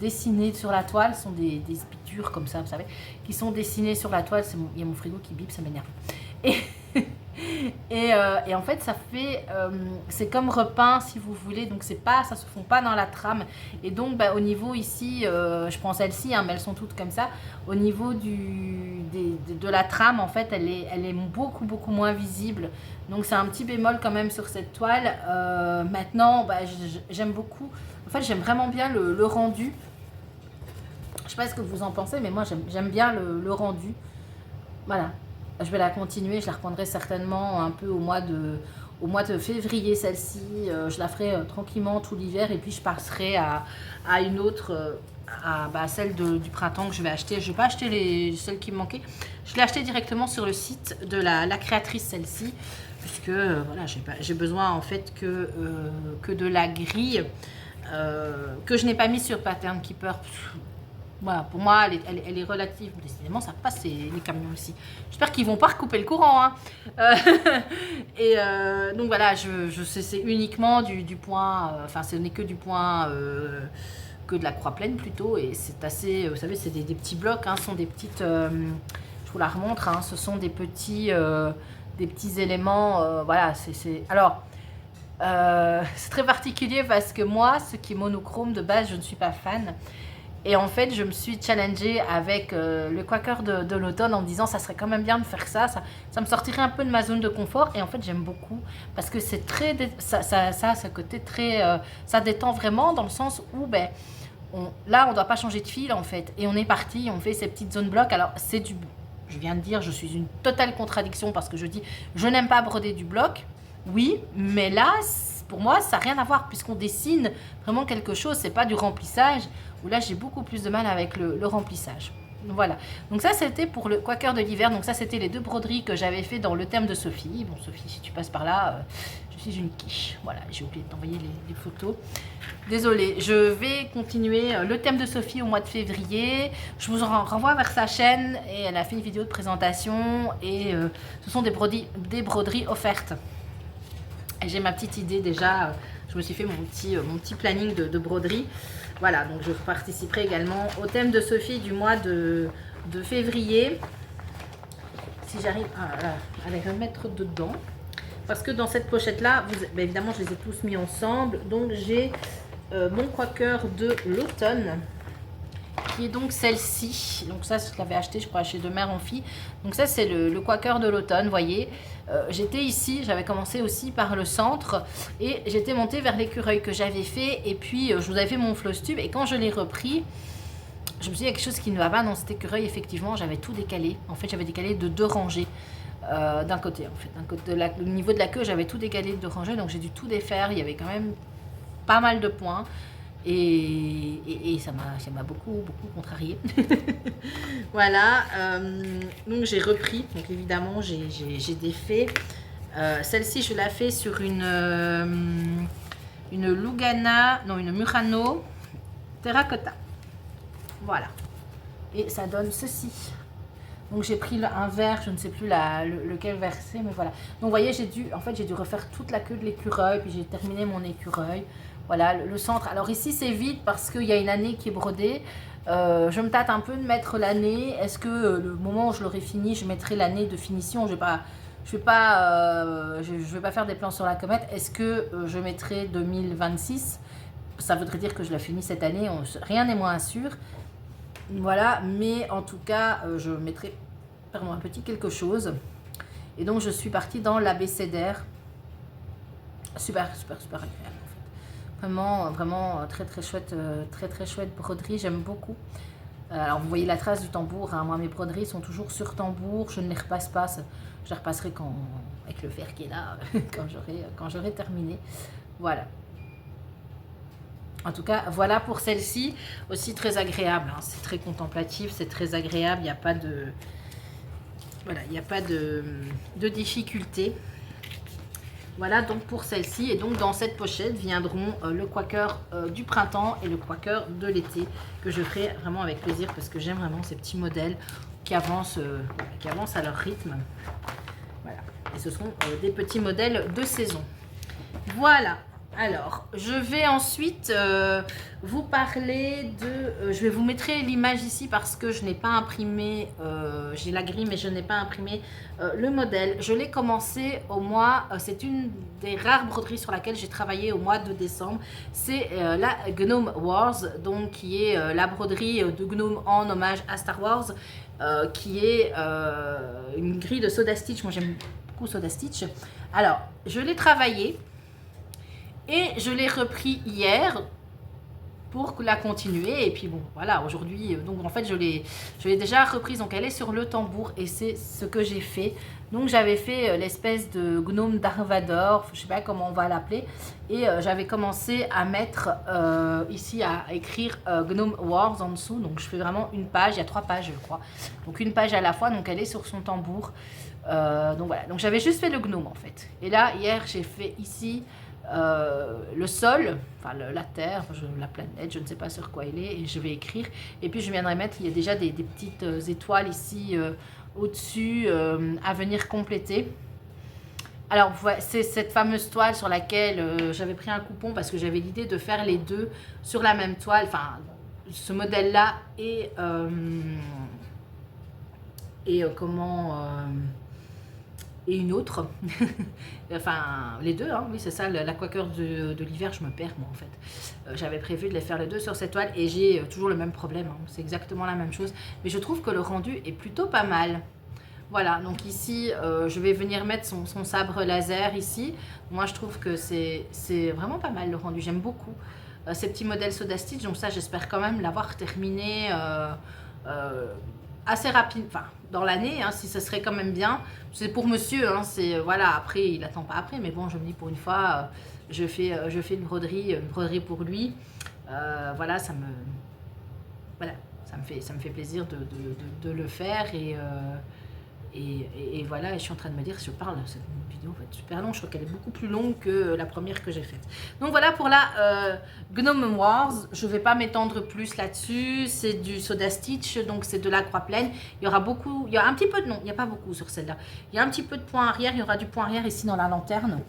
dessiné sur la toile, ce sont des pitures comme ça, vous savez, qui sont dessinées sur la toile. Il y a mon frigo qui bip, ça m'énerve. Et, et en fait, ça fait, c'est comme repeint si vous voulez, donc c'est pas, ça se fond pas dans la trame. Et donc, bah, au niveau ici, je prends celle-ci, hein, mais elles sont toutes comme ça. Au niveau de la trame, en fait, elle est beaucoup moins visible. Donc c'est un petit bémol quand même sur cette toile. Maintenant, bah, j'aime beaucoup. En fait, j'aime vraiment bien le rendu. Je sais pas ce que vous en pensez, mais moi j'aime bien le rendu. Voilà. Je vais la continuer, je la reprendrai certainement un peu au mois de février, celle-ci. Je la ferai tranquillement tout l'hiver et puis je passerai à une autre, à celle du printemps que je vais acheter. Je ne vais pas acheter celles qui me manquaient. Je l'ai acheté directement sur le site de la créatrice, celle-ci, puisque voilà, j'ai besoin en fait que de la grille que je n'ai pas mis sur Pattern Keeper. Voilà, pour moi, elle est relative. Décidément, ça passe les camions aussi. J'espère qu'ils vont pas recouper le courant. Hein. Donc voilà, c'est uniquement du point. Enfin, ce n'est que du point, que de la croix pleine plutôt. Et c'est assez. Vous savez, c'est des petits blocs. Hein, ce sont des petites. Je vous la remontre. Hein, ce sont des petits éléments. Voilà, alors. C'est très particulier parce que moi, ce qui est monochrome de base, je ne suis pas fan. Et en fait, je me suis challengée avec le Quaker de l'automne en me disant ça serait quand même bien de faire ça me sortirait un peu de ma zone de confort. Et en fait, j'aime beaucoup parce que c'est très, ça a ce côté très, ça détend vraiment dans le sens où ben, là, on ne doit pas changer de fil en fait. Et on est parti, on fait ces petites zones blocs. Alors, je viens de dire, je suis une totale contradiction parce que je dis je n'aime pas broder du bloc. Oui, mais là, pour moi, ça n'a rien à voir puisqu'on dessine vraiment quelque chose. C'est pas du remplissage. Où là, j'ai beaucoup plus de mal avec le remplissage. Voilà. Donc ça, c'était pour le Quaker de l'hiver. Donc ça, c'était les 2 broderies que j'avais fait dans le thème de Sophie. Bon, Sophie, si tu passes par là, je suis une quiche. Voilà, j'ai oublié de t'envoyer les photos. Désolée, je vais continuer le thème de Sophie au mois de février. Je vous renvoie vers sa chaîne et elle a fait une vidéo de présentation. Et ce sont des broderies offertes. Et j'ai ma petite idée déjà. Je me suis fait mon petit planning de broderie. Voilà, donc je participerai également au thème de Sophie du mois de février. Si j'arrive à les remettre dedans. Parce que dans cette pochette-là, ben évidemment, je les ai tous mis ensemble. Donc j'ai mon Quaker de l'automne, qui est donc celle-ci. Donc ça, je l'avais acheté, je crois, chez De Mère en Fille. Donc ça, c'est le Quaker de l'automne, voyez. J'étais ici, j'avais commencé aussi par le centre et j'étais montée vers l'écureuil que j'avais fait. Et puis, je vous avais fait mon floss tube et quand je l'ai repris, je me suis dit, il y a quelque chose qui ne va pas dans cet écureuil. Effectivement, j'avais tout décalé. En fait, j'avais décalé de 2 rangées d'un côté. En fait, d'un côté, le niveau de la queue, j'avais tout décalé de 2 rangées. Donc, j'ai dû tout défaire. Il y avait quand même pas mal de points. Et ça m'a beaucoup contrarié. Voilà, donc j'ai repris, donc évidemment j'ai défait. Celle-ci je la fais sur une Lugana, non une Murano terracotta. Voilà, et ça donne ceci. Donc j'ai pris un vert, je ne sais plus lequel verser, mais voilà. Donc vous voyez, j'ai dû refaire toute la queue de l'écureuil, puis j'ai terminé mon écureuil. Voilà, le centre. Alors ici, c'est vide parce qu'il y a une année qui est brodée. Je me tâte un peu de mettre l'année. Est-ce que le moment où je l'aurai fini, je mettrai l'année de finition? Je vais pas faire des plans sur la comète. Est-ce que je mettrai 2026? Ça voudrait dire que je la finis cette année. Rien n'est moins sûr. Voilà, mais en tout cas, je mettrai un petit quelque chose. Et donc, je suis partie dans l'abécédaire. Super agréable. Vraiment très chouette broderie, j'aime beaucoup. Alors vous voyez la trace du tambour, hein. Moi mes broderies sont toujours sur tambour, je ne les repasse pas, je les repasserai avec le fer qui est là, quand j'aurai terminé. Voilà. En tout cas, voilà pour celle-ci, aussi très agréable, hein. C'est très contemplatif, c'est très agréable, il n'y a pas de... Voilà, il n'y a pas de difficulté. Voilà donc pour celle-ci. Et donc dans cette pochette viendront le quaker du printemps et le quaker de l'été, que je ferai vraiment avec plaisir parce que j'aime vraiment ces petits modèles qui avancent à leur rythme. Voilà. Et ce seront des petits modèles de saison. Voilà. Alors, je vais ensuite vous parler de... je vais vous mettre l'image ici parce que je n'ai pas imprimé, j'ai la grille mais je n'ai pas imprimé le modèle. Je l'ai commencé au mois, c'est une des rares broderies sur laquelle j'ai travaillé au mois de décembre. C'est la Gnome Wars, donc qui est la broderie de Gnome en hommage à Star Wars, qui est une grille de Soda Stitch. Moi j'aime beaucoup Soda Stitch. Alors, je l'ai travaillé. Et je l'ai repris hier pour la continuer. Et puis bon, voilà, aujourd'hui, donc en fait, je l'ai déjà reprise. Donc elle est sur le tambour et c'est ce que j'ai fait. Donc j'avais fait l'espèce de gnome d'Arvador, je sais pas comment on va l'appeler. Et j'avais commencé à mettre ici, à écrire Gnome Wars en dessous. Donc je fais vraiment une page, il y a 3 pages je crois. Donc une page à la fois, donc elle est sur son tambour. Donc voilà, donc j'avais juste fait le gnome en fait. Et là, hier, j'ai fait ici... le sol, enfin la terre, la planète, je ne sais pas sur quoi il est, et je vais écrire. Et puis je viendrai mettre, il y a déjà des petites étoiles ici au-dessus à venir compléter. Alors c'est cette fameuse toile sur laquelle j'avais pris un coupon parce que j'avais l'idée de faire les deux sur la même toile, enfin ce modèle-là et et une autre, enfin les deux, hein, oui c'est ça, la quaker de l'hiver, je me perds moi en fait. J'avais prévu de les faire les deux sur cette toile et j'ai toujours le même problème, hein. C'est exactement la même chose, mais je trouve que le rendu est plutôt pas mal. Voilà, donc ici je vais venir mettre son sabre laser ici. Moi je trouve que c'est vraiment pas mal le rendu, j'aime beaucoup ces petits modèles Soda Stitch, donc ça j'espère quand même l'avoir terminé assez rapide, enfin dans l'année, hein, si ce serait quand même bien. C'est pour monsieur, hein, c'est voilà, après il attend pas après, mais bon, je me dis pour une fois, je fais une broderie pour lui. Voilà, ça me fait plaisir de le faire et voilà, et je suis en train de me dire, je parle, cette vidéo va être super longue, je crois qu'elle est beaucoup plus longue que la première que j'ai faite. Donc voilà pour la Gnome Wars, je ne vais pas m'étendre plus là-dessus, c'est du Soda Stitch, donc c'est de la croix pleine. Il y aura beaucoup, il y a un petit peu de, non, il n'y a pas beaucoup sur celle-là. Il y a un petit peu de point arrière, il y aura du point arrière ici dans la lanterne.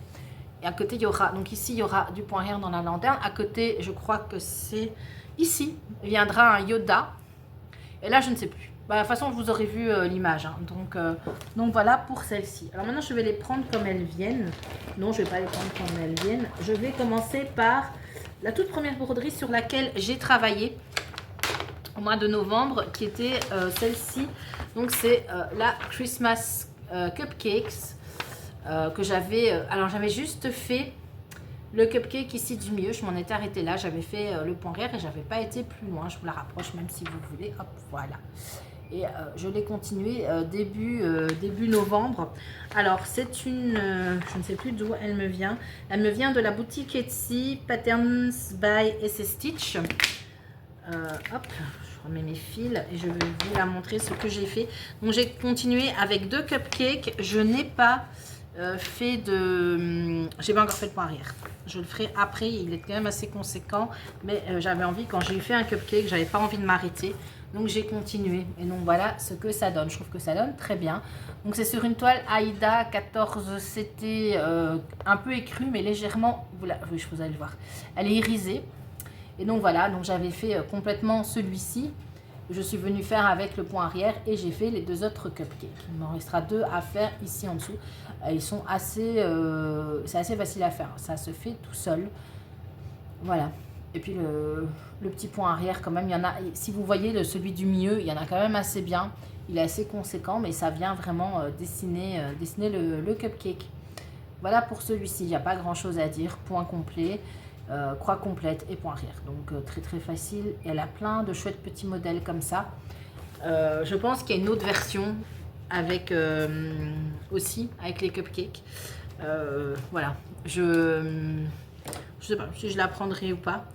Et à côté, il y aura, donc ici, il y aura du point arrière dans la lanterne. À côté, je crois que c'est ici, viendra un Yoda. Et là, je ne sais plus. Bah, de toute façon, vous aurez vu l'image. Hein. Donc voilà pour celle-ci. Alors maintenant, je vais les prendre comme elles viennent. Non, je ne vais pas les prendre comme elles viennent. Je vais commencer par la toute première broderie sur laquelle j'ai travaillé au mois de novembre, qui était celle-ci. Donc c'est la Christmas Cupcakes que j'avais... alors j'avais juste fait le cupcake ici du milieu. Je m'en étais arrêtée là. J'avais fait le point arrière et j'avais pas été plus loin. Je vous la rapproche même si vous voulez. Hop, voilà. Et je l'ai continué début novembre. Alors c'est une, je ne sais plus d'où elle me vient. Elle me vient de la boutique Etsy Patterns by SS Stitch. Hop, je remets mes fils et je vais vous la montrer ce que j'ai fait. Donc j'ai continué avec 2 cupcakes. Je n'ai pas fait de... j'ai pas encore fait le point arrière. Je le ferai après, il est quand même assez conséquent. Mais j'avais envie, quand j'ai fait un cupcake, j'avais pas envie de m'arrêter. Donc j'ai continué. Et donc voilà ce que ça donne. Je trouve que ça donne très bien. Donc c'est sur une toile Aïda 14 CT, un peu écrue, mais légèrement... Voilà, oui, vous allez le voir. Elle est irisée. Et donc voilà, donc j'avais fait complètement celui-ci. Je suis venue faire avec le point arrière et j'ai fait les 2 autres cupcakes. Il m'en restera 2 à faire ici en dessous. Ils sont assez... c'est assez facile à faire. Ça se fait tout seul. Voilà. Et puis le petit point arrière quand même, il y en a... Si vous voyez celui du milieu, il y en a quand même assez bien. Il est assez conséquent, mais ça vient vraiment dessiner le cupcake. Voilà pour celui-ci. Il n'y a pas grand-chose à dire. Point complet. Croix complète et point arrière, donc très très facile. Et elle a plein de chouettes petits modèles comme ça. Je pense qu'il y a une autre version avec aussi avec les cupcakes. Voilà, je sais pas si je la prendrai ou pas.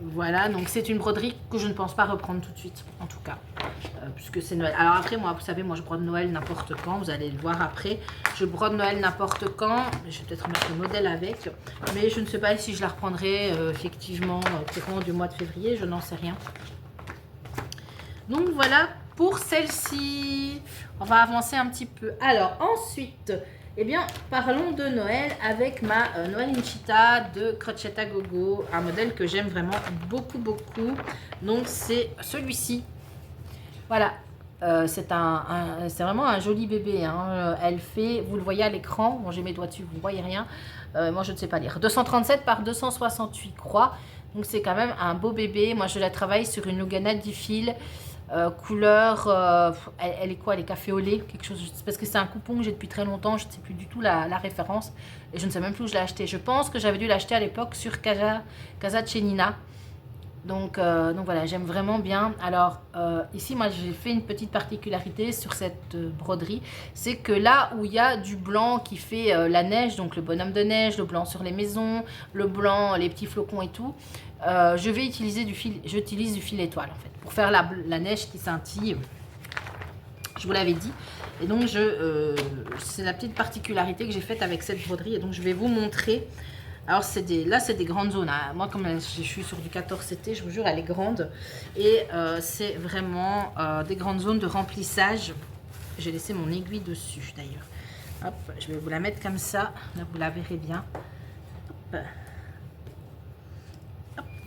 Voilà, donc c'est une broderie que je ne pense pas reprendre tout de suite, en tout cas, puisque c'est Noël. Alors après, moi, vous savez, moi je brode Noël n'importe quand, vous allez le voir après. Je brode Noël n'importe quand, je vais peut-être mettre le modèle avec, mais je ne sais pas si je la reprendrai effectivement courant du mois de février, je n'en sais rien. Donc voilà pour celle-ci. On va avancer un petit peu. Alors ensuite, eh bien, parlons de Noël avec ma Noël Inchita de Crochet à Gogo, un modèle que j'aime vraiment beaucoup, beaucoup. Donc, c'est celui-ci. Voilà, c'est vraiment un joli bébé. Hein. Elle fait, vous le voyez à l'écran, bon, j'ai mes doigts dessus, vous ne voyez rien. Moi, je ne sais pas lire. 237 par 268 croix. Donc, c'est quand même un beau bébé. Moi, je la travaille sur une Lugana 10 fils. Couleur, elle est quoi? Elle est café au lait, quelque chose, parce que c'est un coupon que j'ai depuis très longtemps, je ne sais plus du tout la référence, et je ne sais même plus où je l'ai acheté. Je pense que j'avais dû l'acheter à l'époque sur Casa Chenina. Donc voilà, j'aime vraiment bien. Alors ici, moi j'ai fait une petite particularité sur cette broderie, c'est que là où il y a du blanc qui fait la neige, donc le bonhomme de neige, le blanc sur les maisons, le blanc, les petits flocons et tout, je vais utiliser j'utilise du fil étoile en fait, pour faire la neige qui scintille. Je vous l'avais dit. Et donc c'est la petite particularité que j'ai faite avec cette broderie. Et donc je vais vous montrer. Alors là c'est des grandes zones. Hein. Moi comme je suis sur du 14 CT, je vous jure elle est grande. Et c'est vraiment des grandes zones de remplissage. J'ai laissé mon aiguille dessus d'ailleurs. Hop, je vais vous la mettre comme ça. Là vous la verrez bien. Hop.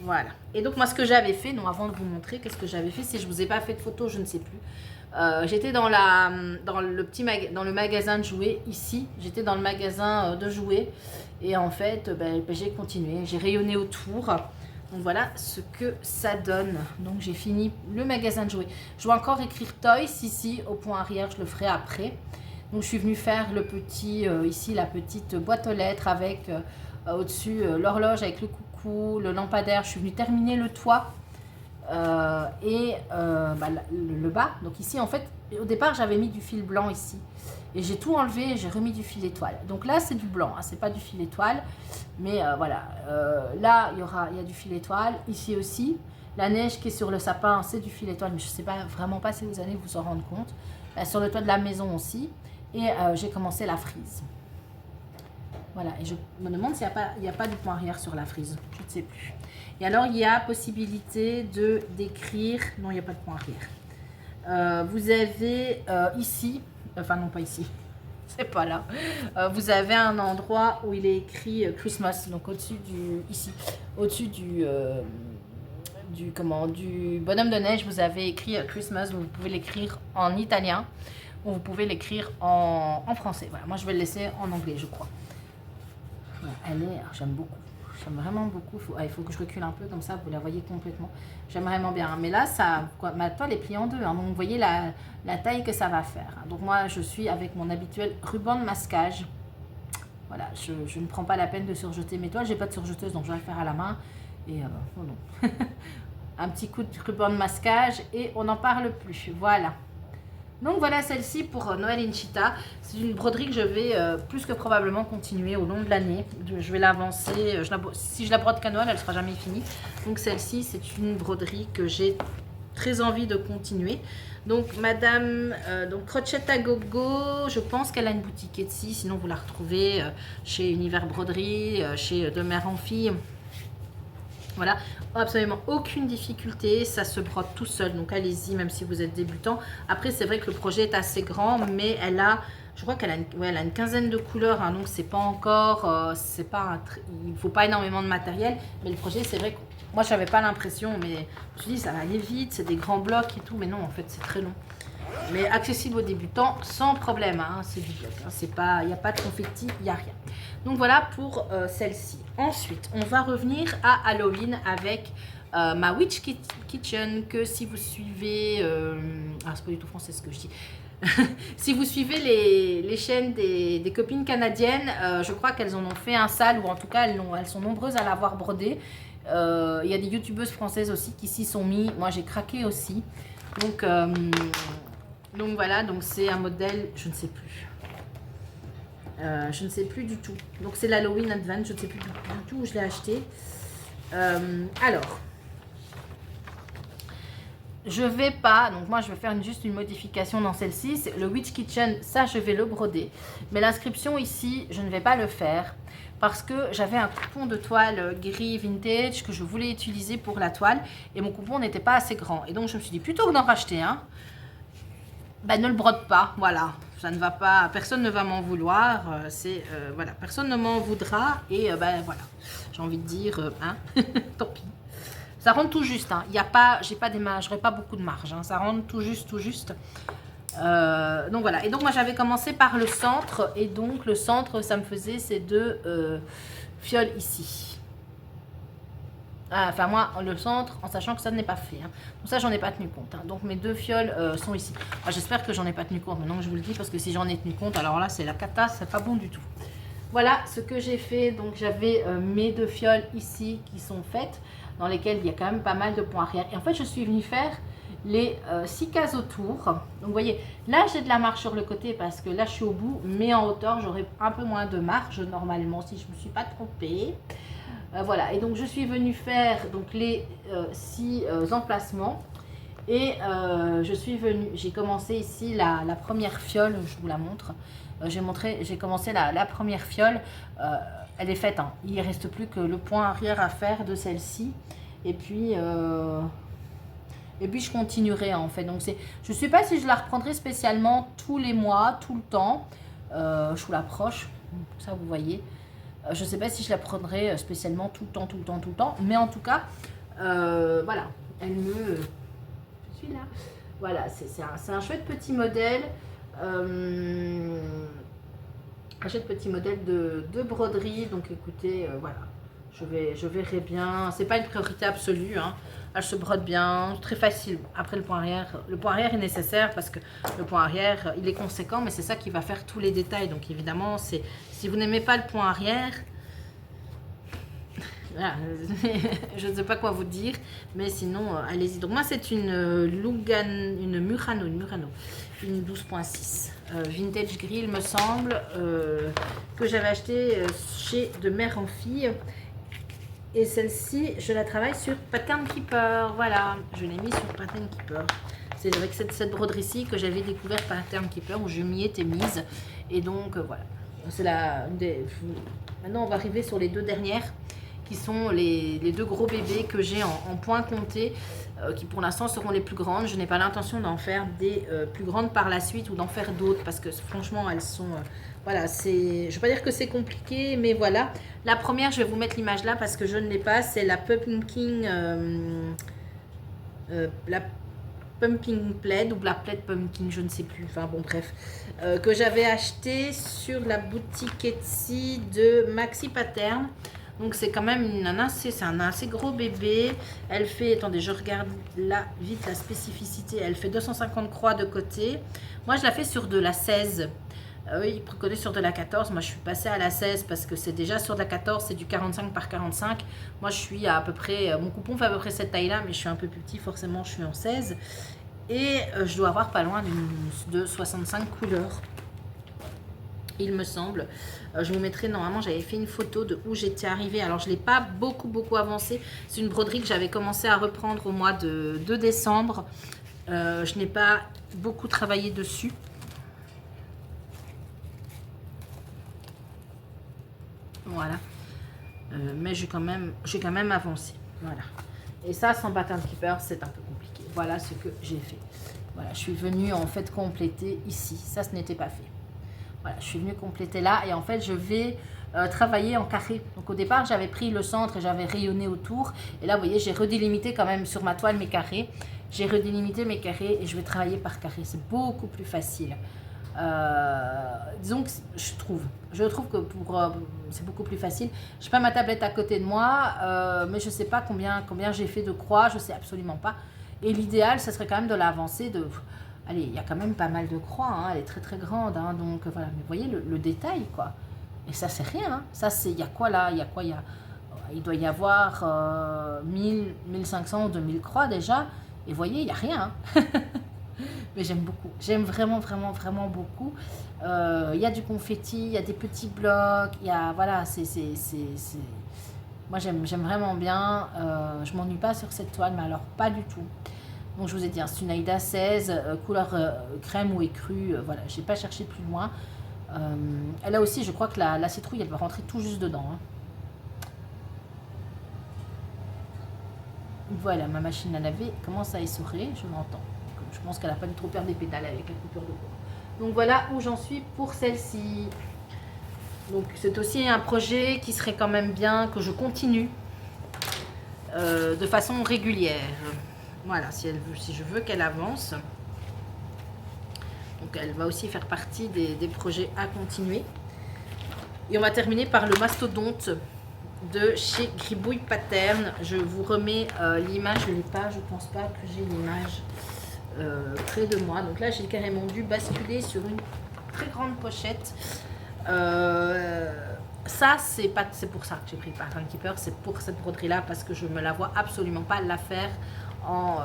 Voilà. Et donc moi ce que j'avais fait, non avant de vous montrer, qu'est-ce que j'avais fait, si je vous ai pas fait de photo, je ne sais plus. J'étais dans le magasin de jouets ici. J'étais dans le magasin de jouets et en fait, j'ai continué, j'ai rayonné autour. Donc voilà ce que ça donne. Donc j'ai fini le magasin de jouets. Je vais encore écrire Toys ici au point arrière, je le ferai après. Donc je suis venue faire le petit ici la petite boîte aux lettres avec au-dessus l'horloge avec le coucou, le lampadaire. Je suis venue terminer le toit. Le bas. Donc ici en fait au départ j'avais mis du fil blanc ici et j'ai tout enlevé et j'ai remis du fil étoile. Donc là c'est du blanc, hein, c'est pas du fil étoile, mais voilà, là il y a du fil étoile, ici aussi la neige qui est sur le sapin c'est du fil étoile, mais je sais pas vraiment pas si vous allez vous en rendre compte. Sur le toit de la maison aussi, et j'ai commencé la frise. Voilà, et je me demande s'il n'y a pas du point arrière sur la frise, je ne sais plus. Et alors, il y a possibilité d'écrire... Non, il n'y a pas de point arrière. Vous avez ici... Enfin, non, pas ici. C'est pas là. Vous avez un endroit où il est écrit Christmas. Donc, au-dessus du... Ici. Au-dessus du bonhomme de neige, vous avez écrit Christmas. Vous pouvez l'écrire en italien. Ou vous pouvez l'écrire en français. Voilà, moi, je vais le laisser en anglais, je crois. Voilà, j'aime beaucoup. J'aime vraiment beaucoup. Il faut que je recule un peu, comme ça vous la voyez complètement. J'aime vraiment bien. Mais là, ma toile est pliée en deux. Hein, donc vous voyez la taille que ça va faire. Donc moi, je suis avec mon habituel ruban de masquage. Voilà, je ne prends pas la peine de surjeter mes toiles. J'ai pas de surjeteuse, donc je vais le faire à la main. Et oh non. Un petit coup de ruban de masquage et on n'en parle plus. Voilà. Donc voilà celle-ci pour Noël Inchita. C'est une broderie que je vais plus que probablement continuer au long de l'année. Je vais l'avancer. Si je la brode qu'à Noël, elle ne sera jamais finie. Donc celle-ci, c'est une broderie que j'ai très envie de continuer. Donc Madame donc Crochet à Gogo, je pense qu'elle a une boutique Etsy. Sinon vous la retrouvez chez Univers Broderie, chez De Mère en Fille. Voilà, absolument aucune difficulté, ça se brode tout seul, donc allez-y, même si vous êtes débutant. Après, c'est vrai que le projet est assez grand, mais elle a, je crois qu'elle a une quinzaine de couleurs, hein, donc c'est pas encore, il ne faut pas énormément de matériel, mais le projet, c'est vrai que moi, je n'avais pas l'impression, mais je me suis dit, ça va aller vite, c'est des grands blocs et tout, mais non, en fait, c'est très long. Mais accessible aux débutants sans problème, hein, c'est du bloc, hein, il n'y a pas de confetti, il n'y a rien. Donc voilà pour celle-ci. Ensuite, on va revenir à Halloween avec ma Witch Kitchen, que si vous suivez... c'est pas du tout français ce que je dis. Si vous suivez les chaînes des copines canadiennes, je crois qu'elles en ont fait un sale, ou en tout cas elles sont nombreuses à l'avoir brodé. Il y a des youtubeuses françaises aussi qui s'y sont mis. Moi j'ai craqué aussi. Donc voilà, donc c'est un modèle, je ne sais plus. Je ne sais plus du tout. Donc c'est l'Halloween Advent, je ne sais plus du tout où je l'ai acheté. Alors, je vais pas, donc moi je vais faire juste une modification dans celle-ci. Le Witch Kitchen, ça je vais le broder. Mais l'inscription ici, je ne vais pas le faire. Parce que j'avais un coupon de toile gris vintage que je voulais utiliser pour la toile. Et mon coupon n'était pas assez grand. Et donc je me suis dit, plutôt que d'en racheter un, ben, ne le brode pas, voilà. Ça ne va pas, personne ne va m'en vouloir. Voilà, personne ne m'en voudra. Et ben voilà, j'ai envie de dire, hein, tant pis. Ça rentre tout juste, hein. Il y a pas, j'ai pas des marges, j'aurais pas beaucoup de marge, hein. Ça rentre tout juste, tout juste. Donc voilà, et donc moi j'avais commencé par le centre, et donc le centre ça me faisait ces deux fioles ici. Enfin moi le centre, en sachant que ça n'est pas fait, hein. Donc ça j'en ai pas tenu compte, hein. Donc mes deux fioles sont ici. J'espère que j'en ai pas tenu compte maintenant que je vous le dis, parce que si j'en ai tenu compte, alors là c'est la cata, c'est pas bon du tout. Voilà ce que j'ai fait, donc j'avais mes deux fioles ici qui sont faites, dans lesquelles il y a quand même pas mal de points arrière. Et en fait je suis venue faire les 6 cases autour. Donc vous voyez, là j'ai de la marge sur le côté parce que là je suis au bout, mais en hauteur j'aurai un peu moins de marge normalement si je ne me suis pas trompée. Voilà, et donc je suis venue faire donc les 6 emplacements. Et je suis venue, j'ai commencé ici la première fiole, je vous la montre. J'ai commencé la première fiole, elle est faite, hein. Il ne reste plus que le point arrière à faire de celle-ci. Et puis je continuerai en fait. Donc je ne sais pas si je la reprendrai spécialement tous les mois, tout le temps. Je vous l'approche, ça vous voyez. Je ne sais pas si je la prendrai spécialement tout le temps, tout le temps, tout le temps. Mais en tout cas, voilà, elle me... Je suis là. Voilà, c'est un chouette petit modèle. Un chouette petit modèle de broderie. Donc écoutez, voilà. Je verrai bien. C'est pas une priorité absolue, hein. Elle se brode bien, très facile. Après le point arrière est nécessaire parce que le point arrière, il est conséquent, mais c'est ça qui va faire tous les détails. Donc évidemment, si vous n'aimez pas le point arrière, voilà, je ne sais pas quoi vous dire, mais sinon, allez-y. Donc moi, c'est une Murano, une 12.6 vintage gris, il me semble, que j'avais acheté chez De Mère en Fille. Et celle-ci, je la travaille sur Pattern Keeper. Voilà, je l'ai mis sur Pattern Keeper. C'est avec cette broderie-ci que j'avais découvert Pattern Keeper, où je m'y étais mise. Et donc, voilà. C'est Maintenant, on va arriver sur les deux dernières, qui sont les deux gros bébés que j'ai en point compté, qui pour l'instant seront les plus grandes. Je n'ai pas l'intention d'en faire des plus grandes par la suite, ou d'en faire d'autres, parce que franchement, elles sont... voilà, je ne vais pas dire que c'est compliqué, mais voilà. La première, je vais vous mettre l'image là parce que je ne l'ai pas. C'est la Pumpkin Plaid ou la Plaid Pumpkin, je ne sais plus. Enfin bon, bref. Que j'avais acheté sur la boutique Etsy de Maxi Pattern. Donc c'est quand même c'est un assez gros bébé. Elle fait, attendez, je regarde là vite la spécificité. Elle fait 250 croix de côté. Moi, je la fais sur de la 16. Oui, il connaît sur de la 14. Moi, je suis passée à la 16 parce que c'est déjà sur de la 14, c'est du 45 par 45. Moi, je suis à peu près... mon coupon fait à peu près cette taille-là, mais je suis un peu plus petit. Forcément, je suis en 16. Et je dois avoir pas loin de 65 couleurs, il me semble. Je vous mettrai, normalement, j'avais fait une photo de où j'étais arrivée. Alors, je ne l'ai pas beaucoup avancé. C'est une broderie que j'avais commencé à reprendre au mois de décembre. Je n'ai pas beaucoup travaillé dessus. Voilà, mais j'ai quand même avancé. Voilà, et ça sans Pattern Keeper c'est un peu compliqué. Voilà ce que j'ai fait. Voilà, je suis venue en fait compléter ici. Ça, ce n'était pas fait. Voilà, je suis venue compléter là, et en fait je vais travailler en carré. Donc au départ j'avais pris le centre et j'avais rayonné autour, et là vous voyez j'ai redélimité quand même sur ma toile mes carrés. J'ai redélimité mes carrés et je vais travailler par carré. C'est beaucoup plus facile. Disons que je trouve que c'est beaucoup plus facile. Je n'ai pas ma tablette à côté de moi, mais je ne sais pas combien j'ai fait de croix, je ne sais absolument pas. Et l'idéal, ce serait quand même de l'avancer de... Allez, il y a quand même pas mal de croix, hein, elle est très très grande, hein, donc voilà. Mais vous voyez le détail, quoi. Et ça, c'est rien, hein. Ça, c'est... Il y a quoi là? Il doit y avoir 1000, 1500, 2000 croix déjà. Et vous voyez, il n'y a rien, hein. Mais j'aime beaucoup. J'aime vraiment, vraiment, vraiment beaucoup. Il y a du confetti, il y a des petits blocs, il y a, voilà, moi j'aime vraiment bien. Je m'ennuie pas sur cette toile, mais alors pas du tout. Donc je vous ai dit, hein, c'est une Aïda 16, couleur crème ou écrue. Voilà, j'ai pas cherché plus loin. Elle a aussi, je crois que la citrouille, elle va rentrer tout juste dedans. Hein. Voilà, ma machine à laver commence à essorer, je l'entends. Je pense qu'elle n'a pas dû trop perdre des pédales avec la coupure de bois. Donc voilà où j'en suis pour celle-ci. Donc c'est aussi un projet qui serait quand même bien que je continue de façon régulière. Voilà, si je veux qu'elle avance. Donc elle va aussi faire partie des projets à continuer. Et on va terminer par le mastodonte de chez Gribouille Pattern. Je vous remets l'image, je ne l'ai pas, je ne pense pas que j'ai l'image près de moi. Donc là, j'ai carrément dû basculer sur une très grande pochette. Ça, c'est pour ça que j'ai pris le Pattern Keeper, c'est pour cette broderie-là, parce que je ne me la vois absolument pas la faire en...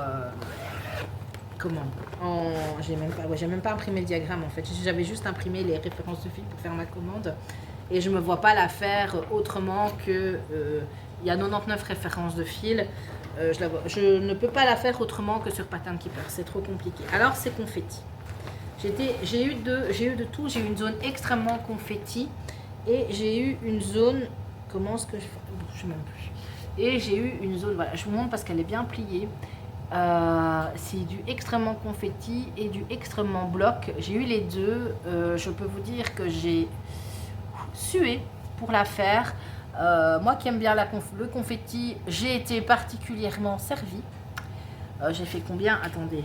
j'ai même pas imprimé le diagramme en fait. J'avais juste imprimé les références de fil pour faire ma commande. Et je ne me vois pas la faire autrement que... il y a 99 références de fil. Je ne peux pas la faire autrement que sur Pattern Keeper. C'est trop compliqué. Alors, c'est confetti. J'ai eu de tout. J'ai eu une zone extrêmement confetti. Et j'ai eu une zone... Comment est-ce que je fais? Je ne sais même plus. Et j'ai eu une zone... Voilà, je vous montre parce qu'elle est bien pliée. C'est du extrêmement confetti et du extrêmement bloc. J'ai eu les deux. Je peux vous dire que j'ai sué pour la faire. Moi qui aime bien le confetti, j'ai été particulièrement servie. J'ai fait combien? Attendez.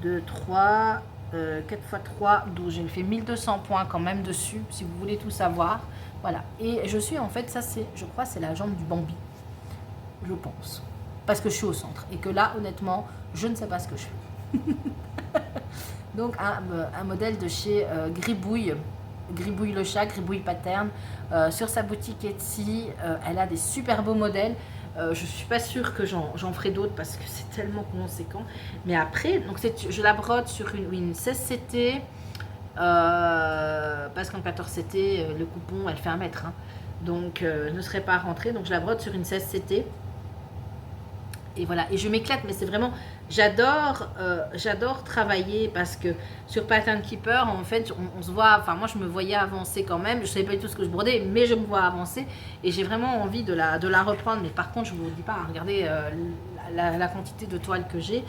2, 3, 4 x 3, 12. J'ai fait 1200 points quand même dessus, si vous voulez tout savoir. Voilà. Et je suis en fait, ça c'est, je crois, c'est la jambe du Bambi. Je pense. Parce que je suis au centre. Et que là, honnêtement, je ne sais pas ce que je fais. Donc, un modèle de chez Gribouille. Gribouille le chat, Gribouille Pattern. Sur sa boutique Etsy, elle a des super beaux modèles. Je ne suis pas sûre que j'en ferai d'autres parce que c'est tellement conséquent. Mais après, donc je la brode sur une 16CT. Parce qu'en 14CT, le coupon, elle fait 1 mètre. Hein. Donc, je ne serais pas rentrée. Donc, je la brode sur une 16CT. Et voilà, et je m'éclate, mais c'est vraiment, j'adore travailler parce que sur Pattern Keeper, en fait, on se voit, enfin moi je me voyais avancer quand même, je ne savais pas du tout ce que je brodais, mais je me vois avancer et j'ai vraiment envie de la reprendre. Mais par contre, je ne vous dis pas, regardez la quantité de toiles que j'ai.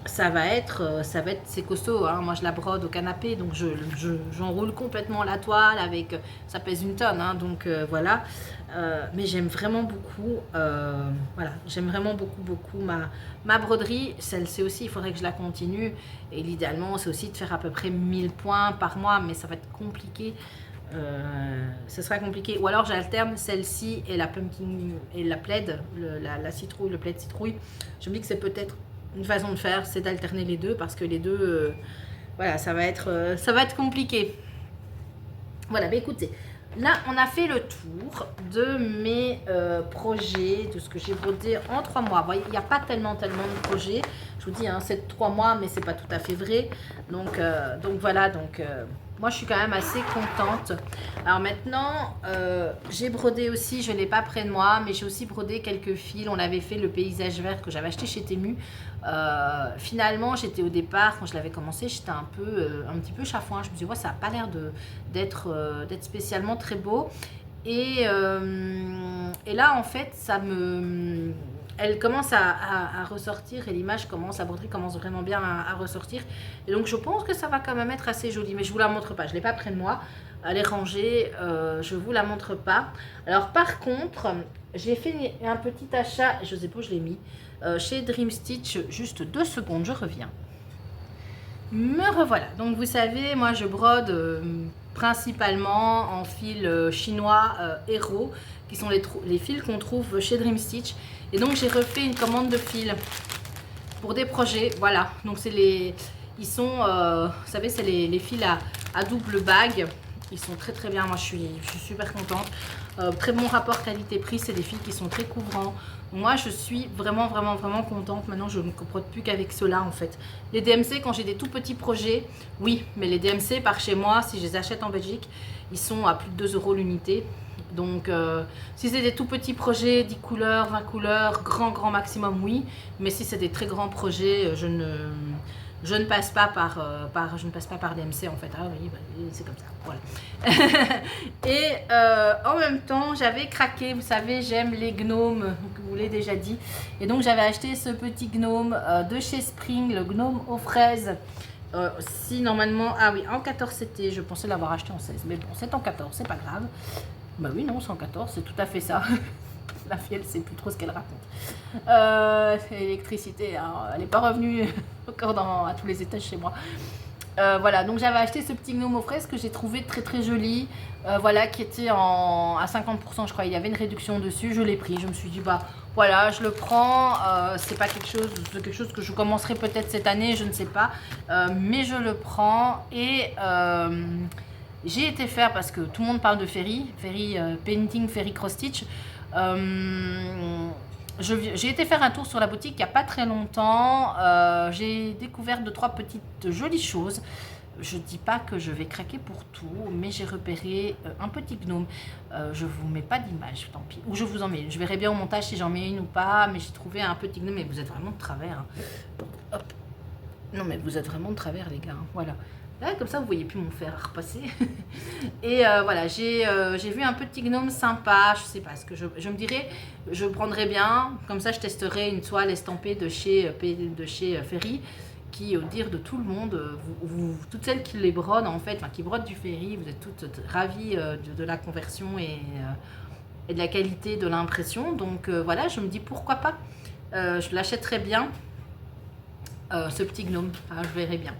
Ça va être c'est costaud, hein. Moi je la brode au canapé, donc j'enroule complètement la toile avec, ça pèse 1 tonne, hein, donc voilà. Mais j'aime vraiment beaucoup, voilà, j'aime vraiment beaucoup ma broderie. Celle-ci aussi, il faudrait que je la continue, et l'idéalement c'est aussi de faire à peu près 1000 points par mois, mais ça va être compliqué. Ce sera compliqué, ou alors j'alterne celle-ci et la pumpkin et la plaid, la citrouille, le plaid citrouille. Je me dis que c'est peut-être une façon de faire, c'est d'alterner les deux, parce que les deux, voilà, ça va être compliqué. Voilà, mais écoutez, là on a fait le tour de mes projets, de ce que j'ai brodé en 3 mois. Vous voyez, il n'y a pas tellement de projets. Je vous dis, hein, c'est 3 mois, mais c'est pas tout à fait vrai. Donc voilà, moi je suis quand même assez contente. Alors maintenant, j'ai brodé aussi, je ne l'ai pas près de moi, mais j'ai aussi brodé quelques fils. On avait fait le paysage vert que j'avais acheté chez Temu. Finalement, j'étais au départ, quand je l'avais commencé, j'étais un petit peu chafouin. Je me suis dit, ouais, ça n'a pas l'air d'être spécialement très beau. Et là, en fait, elle commence à ressortir, et l'image la broderie commence vraiment bien à ressortir. Et donc, je pense que ça va quand même être assez joli. Mais je ne vous la montre pas, je ne l'ai pas près de moi. Elle est rangée, je ne vous la montre pas. Alors, par contre, j'ai fait un petit achat, je ne sais pas où je l'ai mis, chez Dream Stitch. Juste 2 secondes, je reviens. Me revoilà. Donc, vous savez, moi, je brode principalement en fil chinois Hero, qui sont les fils qu'on trouve chez Dream Stitch. Et donc j'ai refait une commande de fils pour des projets. Voilà, donc c'est ils sont, vous savez, c'est les fils à double bague. Ils sont très très bien, moi je suis super contente. Très bon rapport qualité-prix, c'est des fils qui sont très couvrants. Moi je suis vraiment contente. Maintenant je ne me comporte plus qu'avec cela en fait. Les DMC, quand j'ai des tout petits projets, oui, mais les DMC par chez moi, si je les achète en Belgique, ils sont à plus de 2 € l'unité. Donc si c'est des tout petits projets, 10 couleurs, 20 couleurs, grand maximum, oui. Mais si c'est des très grands projets, je ne passe pas par DMC en fait. Ah oui, bah, c'est comme ça. Voilà. Et en même temps, j'avais craqué. Vous savez, j'aime les gnomes, je vous l'ai déjà dit. Et donc, j'avais acheté ce petit gnome de chez Spring, le gnome aux fraises. Si normalement, ah oui, en 14 c'était, je pensais l'avoir acheté en 16, mais bon, c'est en 14, c'est pas grave. Bah oui, non, c'est en 14, c'est tout à fait ça. La fille, elle sait plus trop ce qu'elle raconte. L'électricité, hein, elle n'est pas revenue encore à tous les étages chez moi. Voilà, donc j'avais acheté ce petit gnome aux fraises que j'ai trouvé très joli. Voilà, qui était à 50%, je crois. Il y avait une réduction dessus. Je l'ai pris. Je me suis dit, bah voilà, je le prends. C'est pas quelque chose que je commencerai peut-être cette année, je ne sais pas. Mais je le prends et j'ai été faire, parce que tout le monde parle de Ferry Painting, Ferry Cross Stitch. J'ai été faire un tour sur la boutique il n'y a pas très longtemps. J'ai découvert 2-3 petites jolies choses. Je ne dis pas que je vais craquer pour tout, mais j'ai repéré un petit gnome. Je ne vous mets pas d'image, tant pis. Ou je vous en mets. Je verrai bien au montage si j'en mets une ou pas, mais j'ai trouvé un petit gnome. Mais vous êtes vraiment de travers. Hein. Hop. Non, mais vous êtes vraiment de travers, les gars. Hein. Voilà. Là, comme ça, vous voyez plus mon fer à repasser. Et voilà, j'ai vu un petit gnome sympa. Je sais pas ce que je me dirais. Je prendrais bien. Comme ça, je testerai une toile estampée de chez Ferry, qui, au dire de tout le monde, toutes celles qui les brodent, en fait, enfin, qui brodent du Ferry, vous êtes toutes ravies de la conversion et de la qualité de l'impression. Donc voilà, je me dis pourquoi pas. Je l'achèterais bien, ce petit gnome. Enfin, je verrai bien.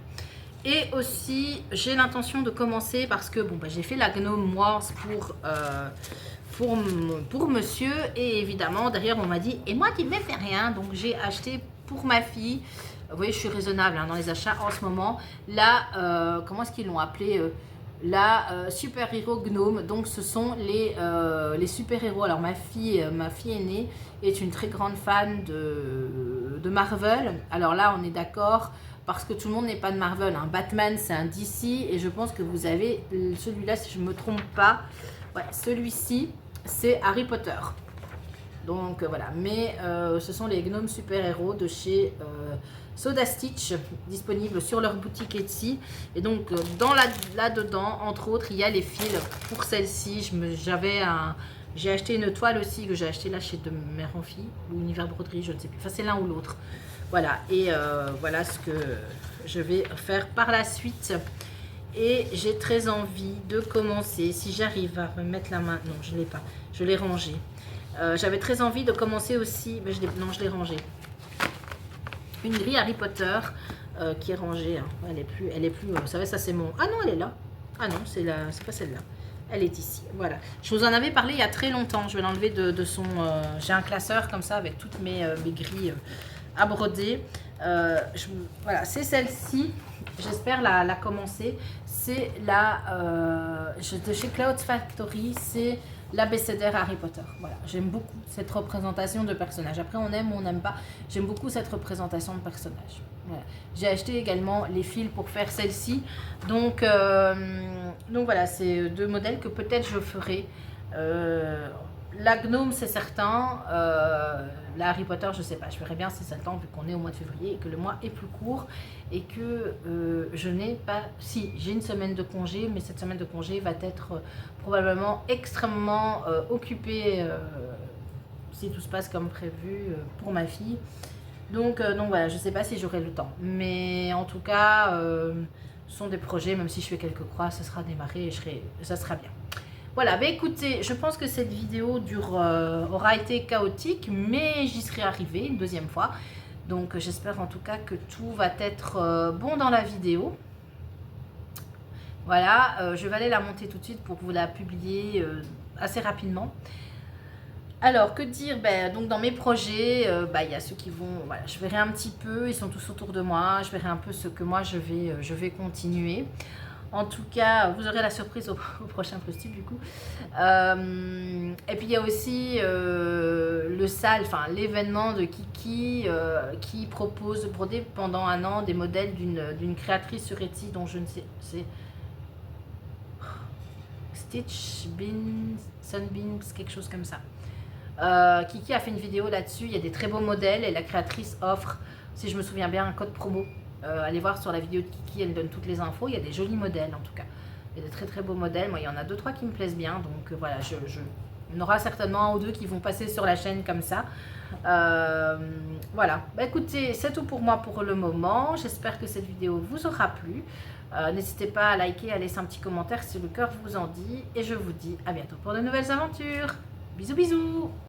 Et aussi, j'ai l'intention de commencer parce que bon, bah, j'ai fait la gnome moi pour monsieur. Et évidemment, derrière, on m'a dit, et moi, tu ne me fais rien. Donc, j'ai acheté pour ma fille. Vous voyez, je suis raisonnable hein, dans les achats en ce moment. Là, comment est-ce qu'ils l'ont appelé la super-héros gnome. Donc, ce sont les super-héros. Alors, ma fille aînée est une très grande fan de Marvel. Alors là, on est d'accord. Parce que tout le monde n'est pas de Marvel. Hein. Batman, c'est un DC. Et je pense que vous avez celui-là, si je ne me trompe pas. Ouais, celui-ci, c'est Harry Potter. Donc voilà. Mais ce sont les gnomes super-héros de chez Soda Stitch, disponibles sur leur boutique Etsy. Et donc, là-dedans, entre autres, il y a les fils pour celle-ci. J'ai acheté une toile aussi que j'ai acheté là chez De Mère en Fille ou Univers Broderie, je ne sais plus. Enfin, c'est l'un ou l'autre. Voilà, et voilà ce que je vais faire par la suite. Et j'ai très envie de commencer, si j'arrive à remettre la main, non, je ne l'ai pas, je l'ai rangé. J'avais très envie de commencer aussi, mais je l'ai rangé. Une grille Harry Potter qui est rangée, hein. Elle est plus, vous savez, ça c'est mon... Ah non, elle est là. Ah non, c'est pas celle-là. Elle est ici, voilà. Je vous en avais parlé il y a très longtemps. Je vais l'enlever de son... j'ai un classeur comme ça avec toutes mes grilles... à broder. Voilà, c'est celle-ci. J'espère la commencer. C'est de chez Cloud Factory. C'est l'abécédaire Harry Potter. Voilà, j'aime beaucoup cette représentation de personnage. Après, on aime ou on n'aime pas. J'aime beaucoup cette représentation de personnage. Voilà. J'ai acheté également les fils pour faire celle-ci. Donc voilà, c'est 2 modèles que peut-être je ferai. La gnome, c'est certain. La Harry Potter, je sais pas. Je verrai bien si ça le temps, vu qu'on est au mois de février et que le mois est plus court. Et que je n'ai pas... Si, j'ai une semaine de congé, mais cette semaine de congé va être probablement extrêmement occupée si tout se passe comme prévu pour ma fille. Donc voilà, je sais pas si j'aurai le temps. Mais en tout cas, ce sont des projets, même si je fais quelques croix, ça sera démarré et ça sera bien. Voilà, bah écoutez, je pense que cette vidéo aura été chaotique, mais j'y serai arrivée une deuxième fois. Donc j'espère en tout cas que tout va être bon dans la vidéo. Voilà, je vais aller la monter tout de suite pour vous la publier assez rapidement. Alors, que dire? Donc dans mes projets, il y a ceux qui vont... Voilà, je verrai un petit peu, ils sont tous autour de moi. Je verrai un peu ce que moi je vais continuer. En tout cas, vous aurez la surprise au prochain post-it du coup. Et puis il y a aussi le SAL, enfin l'événement de Kiki qui propose de broder pendant un an des modèles d'une créatrice sur Etsy dont je ne sais, c'est Stitch Beans, Sunbeams, quelque chose comme ça. Kiki a fait une vidéo là-dessus, il y a des très beaux modèles et la créatrice offre, si je me souviens bien, un code promo. Allez voir sur la vidéo de Kiki, elle donne toutes les infos, il y a des jolis modèles en tout cas. Il y a de très très beaux modèles, moi il y en a 2-3 qui me plaisent bien, donc voilà, il y en aura certainement un ou deux qui vont passer sur la chaîne comme ça. Voilà, bah, écoutez, c'est tout pour moi pour le moment, j'espère que cette vidéo vous aura plu. N'hésitez pas à liker, à laisser un petit commentaire si le cœur vous en dit, et je vous dis à bientôt pour de nouvelles aventures. Bisous bisous.